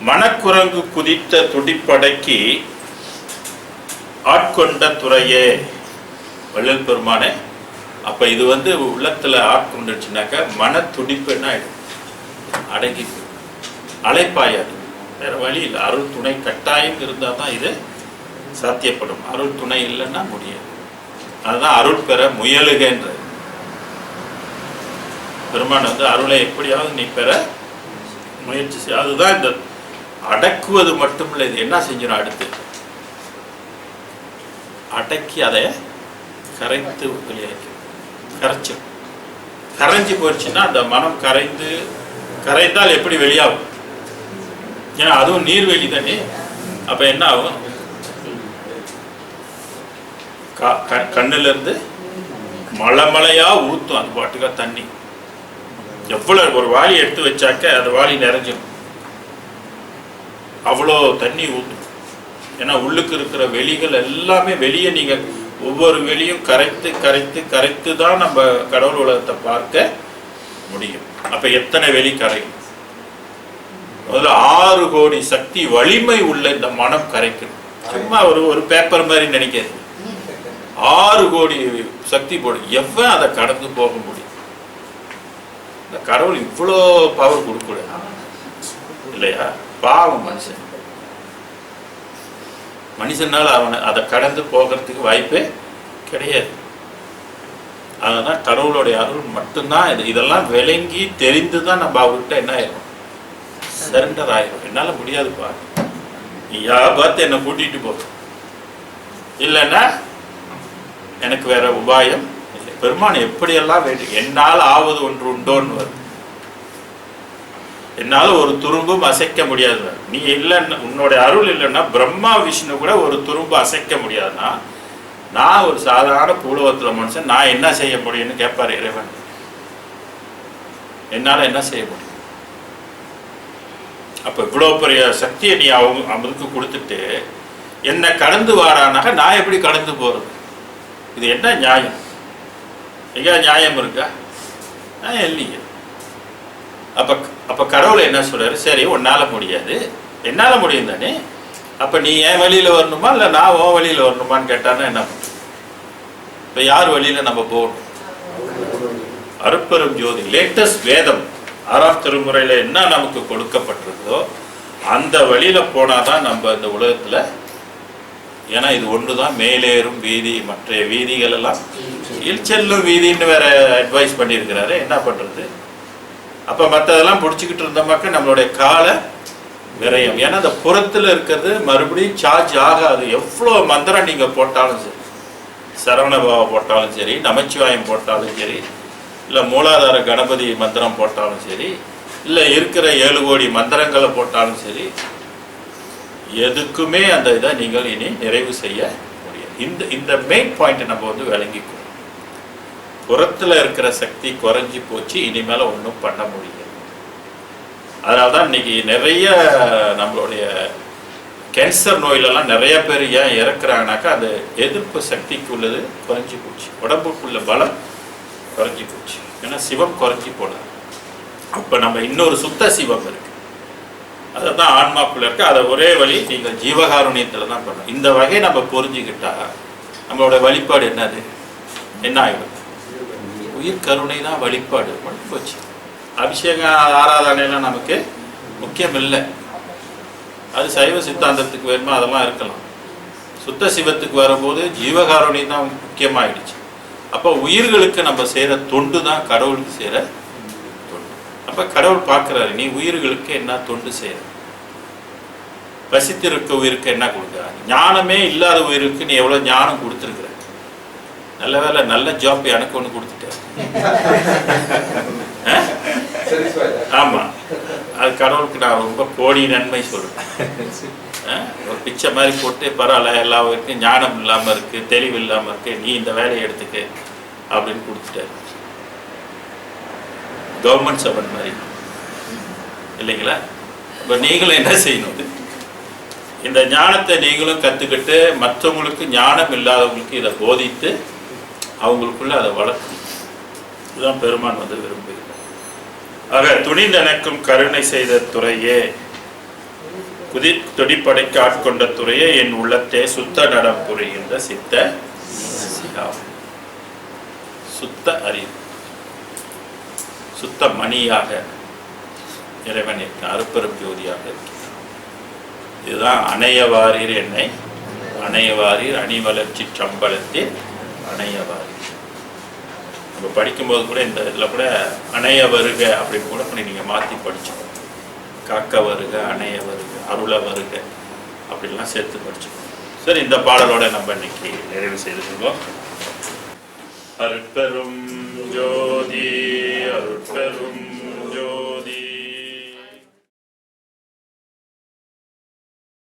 மனக்குரங்கு குதித்த துடிப்படக்கி ஆட்கொண்ட துறையே வள்ளல் பெருமானே. அப்ப இது வந்து உள்ளத்துல ஆட்கொண்டுச்சுனாக்க மன துடிப்பு என்ன ஆயிடும்? அடங்கி அலைப்பாயாது. வேற வழி இல்லை. அருள் துணை கட்டாயம் இருந்தால் தான் இது சாத்தியப்படும். அருள் துணை இல்லைன்னா முடியாது. அதுதான் அருள் பெற முயலுகின்றது. பெருமான் வந்து அருளை எப்படியாவது நீ பெற முயற்சி செய். அதுதான் இந்த அடக்குவது மட்டும் இல்லை, இது என்ன செஞ்சிடும், அடுத்து அடக்கி அதை கரைத்து வெளியாக்கி கரைச்சிடும். கரைஞ்சி போயிடுச்சுன்னா அந்த மனம் கரைந்தால் எப்படி வெளியாகும்? ஏன்னா அதுவும் நீர்வெளி தானே. அப்ப என்ன ஆகும்? கண்ணுல இருந்து மலையா ஊத்தும் அது பாட்டுக்கா தண்ணி. எவ்வளவு ஒரு வாளி எடுத்து வச்சாக்க அது வாளி நிறைஞ்சிடும், அவ்வளோ தண்ணி ஊற்றும். ஏன்னா உள்ளுக்கு இருக்கிற வெளிகள் எல்லாமே வெளியே நீங்க ஒவ்வொரு வெளியும் கரைத்து கரைத்து கரைத்து தான் நம்ம கடவுள் உலகத்தை பார்க்க முடியும். அப்ப எத்தனை வெளி கரையும்? முதல்ல 6 கோடி சக்தி வலிமை உள்ள இந்த மனம் கரைக்கணும். சும்மா ஒரு பேப்பர் மாதிரி நினைக்கிறது. 6 கோடி சக்தி போடும். எவன் அதை கடந்து போக முடியும்? இந்த கடவுள் இவ்வளோ பவர் கொடுக்கூட இல்லையா? பாவம் மனுஷன். மனுஷனால அவனை அதை கடந்து போகிறதுக்கு வாய்ப்பே கிடையாது. அதனால கடவுளுடைய அருள் மட்டும்தான். இதெல்லாம் விளங்கி தெரிந்து தான் நம்ம அவர்கிட்ட என்ன ஆயிரும், சரண்டர் ஆயிரும். என்னால முடியாதுப்பா, நீ பார்த்து என்னை கூட்டிட்டு போ, இல்லைன்னா எனக்கு வேற உபாயம் இல்லை. பெருமான் எப்படியெல்லாம் வேண்டும். என்னால் ஆவது ஒன்று உண்டோன்னு வருது. என்னால ஒரு துரும்பும் அசைக்க முடியாது. நீ இல்லைன்னா, உன்னோட அருள் இல்லைன்னா பிரம்மா விஷ்ணு கூட ஒரு துரும்பு அசைக்க முடியாதுன்னா நான் ஒரு சாதாரண பூலோகத்துல மனுஷன், நான் என்ன செய்ய முடியும்னு கேட்பாரு இறைவன். என்னால என்ன செய்ய முடியும்? அப்ப இவ்வளவு பெரிய சக்தியை நீ அவங்களுக்கு கொடுத்துட்டு என்ன கடந்து வாரானாக நான் எப்படி கடந்து போறது? இது என்ன நியாயம்? எங்க நியாயம் இருக்கா? இல்லையே. அப்ப கடவுளை என்ன சொல்றாரு? சரி, உன்னால முடியாது, என்னால முடியும் தானே. அப்ப நீ என் வழியில வரணுமா இல்ல நான் உன் வழியில வரணுமான்னு கேட்டானா என்ன பண்ணும்? இப்ப யார் வழியில நம்ம போகணும்? அருட்பெரும் ஜோதி லேட்டஸ்ட் வேதம் 6ஆம் திருமுறையில என்ன நமக்கு கொடுக்கப்பட்டிருந்தோ அந்த வழியில போனாதான் நம்ம இந்த உலகத்துல. ஏன்னா இது ஒண்ணுதான் மேலேறும் வீதி, மற்ற வீதிகள் எல்லாம் இல்செல்லும் வீதின்னு வேற அட்வைஸ் பண்ணியிருக்கிறாரு. என்ன பண்றது? அப்ப மற்றதெல்லாம் பிடிச்சிக்கிட்டு இருந்தோமாக்க நம்மளுடைய கால விரயம். ஏன்னா அந்த புறத்துல இருக்கிறது மறுபடியும் சார்ஜ் ஆகாது. எவ்வளோ மந்திரம் நீங்க போட்டாலும் சரி, சரவணபாவ போட்டாலும் சரி, நமச்சிவாயம் போட்டாலும் சரி, இல்லை மூலாதார கணபதி மந்திரம் போட்டாலும் சரி, இல்லை இருக்கிற 7 கோடி மந்திரங்களை போட்டாலும் சரி, எதுக்குமே அந்த இதை நீங்கள் இனி நிறைவு செய்ய முடியாது. இந்த மெயின் பாயிண்ட் நம்ம வந்து விளங்கிக்கணும். புறத்துல இருக்கிற சக்தி குறைஞ்சி போச்சு, இனிமேல ஒன்றும் பண்ண முடியாது. அதனால்தான் இன்னைக்கு நிறைய நம்மளுடைய கேன்சர் நோயிலெல்லாம் நிறைய பேர் ஏன் இறக்குறாங்கனாக்கா அந்த எதிர்ப்பு சக்திக்கு உள்ளது குறைஞ்சி போச்சு, உடம்புக்குள்ள பலம் குறைஞ்சி போச்சு. ஏன்னா சிவம் குறைஞ்சி போனது. அப்போ நம்ம இன்னொரு சுத்த சிவம் இருக்கு, அதை தான் ஆன்மாக்குள்ள இருக்கு. அதை ஒரே வழி நீங்கள் ஜீவகாருண்யத்தில் தான் பண்ணணும். இந்த வகையை நம்ம புரிஞ்சுக்கிட்டா நம்மளோட வழிபாடு என்னது? என்ன ஆகிடும்? உயிர் கருணை தான் வழிபாடு. முடிஞ்சு போச்சு. அபிஷேகம் ஆராதனைலாம் நமக்கு முக்கியம் இல்லை. அது சைவ சித்தாந்தத்துக்கு வேணுமா அதெல்லாம் இருக்கலாம். சுத்த சிவத்துக்கு வரும்போது ஜீவகாருணை தான் முக்கியமாயிடுச்சு. அப்போ உயிர்களுக்கு நம்ம செய்கிற தொண்டு தான் கடவுளுக்கு செய்கிற தொண்டு. அப்போ கடவுள் பார்க்குறாரு, நீ உயிர்களுக்கு என்ன தொண்டு செய்கிற? பசித்திருக்க உயிருக்கு என்ன கொடுக்குறாங்க? ஞானமே இல்லாத உயிருக்கு நீ எவ்வளோ ஞானம் கொடுத்துருக்குற? நல்ல வேலை, நல்ல ஜாப் எனக்கு ஒன்று கொடுத்துட்டேன். ஆமா, அது கடவுளுக்கு நான் ரொம்ப கோடி நன்மை சொல்றேன். ஒரு பிச்சை மாதிரி போட்டு பரவாயில்ல, எல்லா வரைக்கும் ஞானம் இல்லாமல் இருக்கு, தெளிவு இல்லாமல் இருக்கு, நீ இந்த வேலையை எடுத்துக்க அப்படின்னு கொடுத்துட்டாரு. கவர்மெண்ட் சர்வன்ட் மாதிரி இல்லைங்களா? இப்போ நீங்களும் என்ன செய்யணும்? இந்த ஞானத்தை நீங்களும் கற்றுக்கிட்டு மற்றவங்களுக்கு, ஞானம் இல்லாதவங்களுக்கு இதை போதித்து அவங்களுக்குள்ள அதை வளர்க்கணும். இதுதான் பெருமான் வந்து விரும்புகிறார். ஆக துணிந்தனக்கும் கருணை செய்த துறையே, துடிப்படைக்கு ஆட்கொண்ட துறையே, என் உள்ளத்தே சுத்த நடம் புரிகின்ற சித்த சிகாம். சுத்த அறிவு, சுத்த மணியாக இறைவன் இருக்க அருப்பெரும் ஜோதியாக இருக்கிறான். இதுதான் அணையவாரீர் என்னை அணையவாரீர் அணிவளர்ச்சி சம்பளத்தில் அணையவாரீர். நம்ம படிக்கும்போது கூட இந்த இதில் கூட அணைய வருக அப்படின்னு கூட நீங்கள் மாற்றி படிச்சுக்கணும். காக்க வருக, அணைய வருக, அருள வருக அப்படின்லாம் சேர்த்து படிச்சுக்கணும். சரி, இந்த பாடலோட நம்ம இன்னைக்கு நிறைவு செய்து கொள்வோம். அருட்பெரும் ஜோதி அருட்பெரும்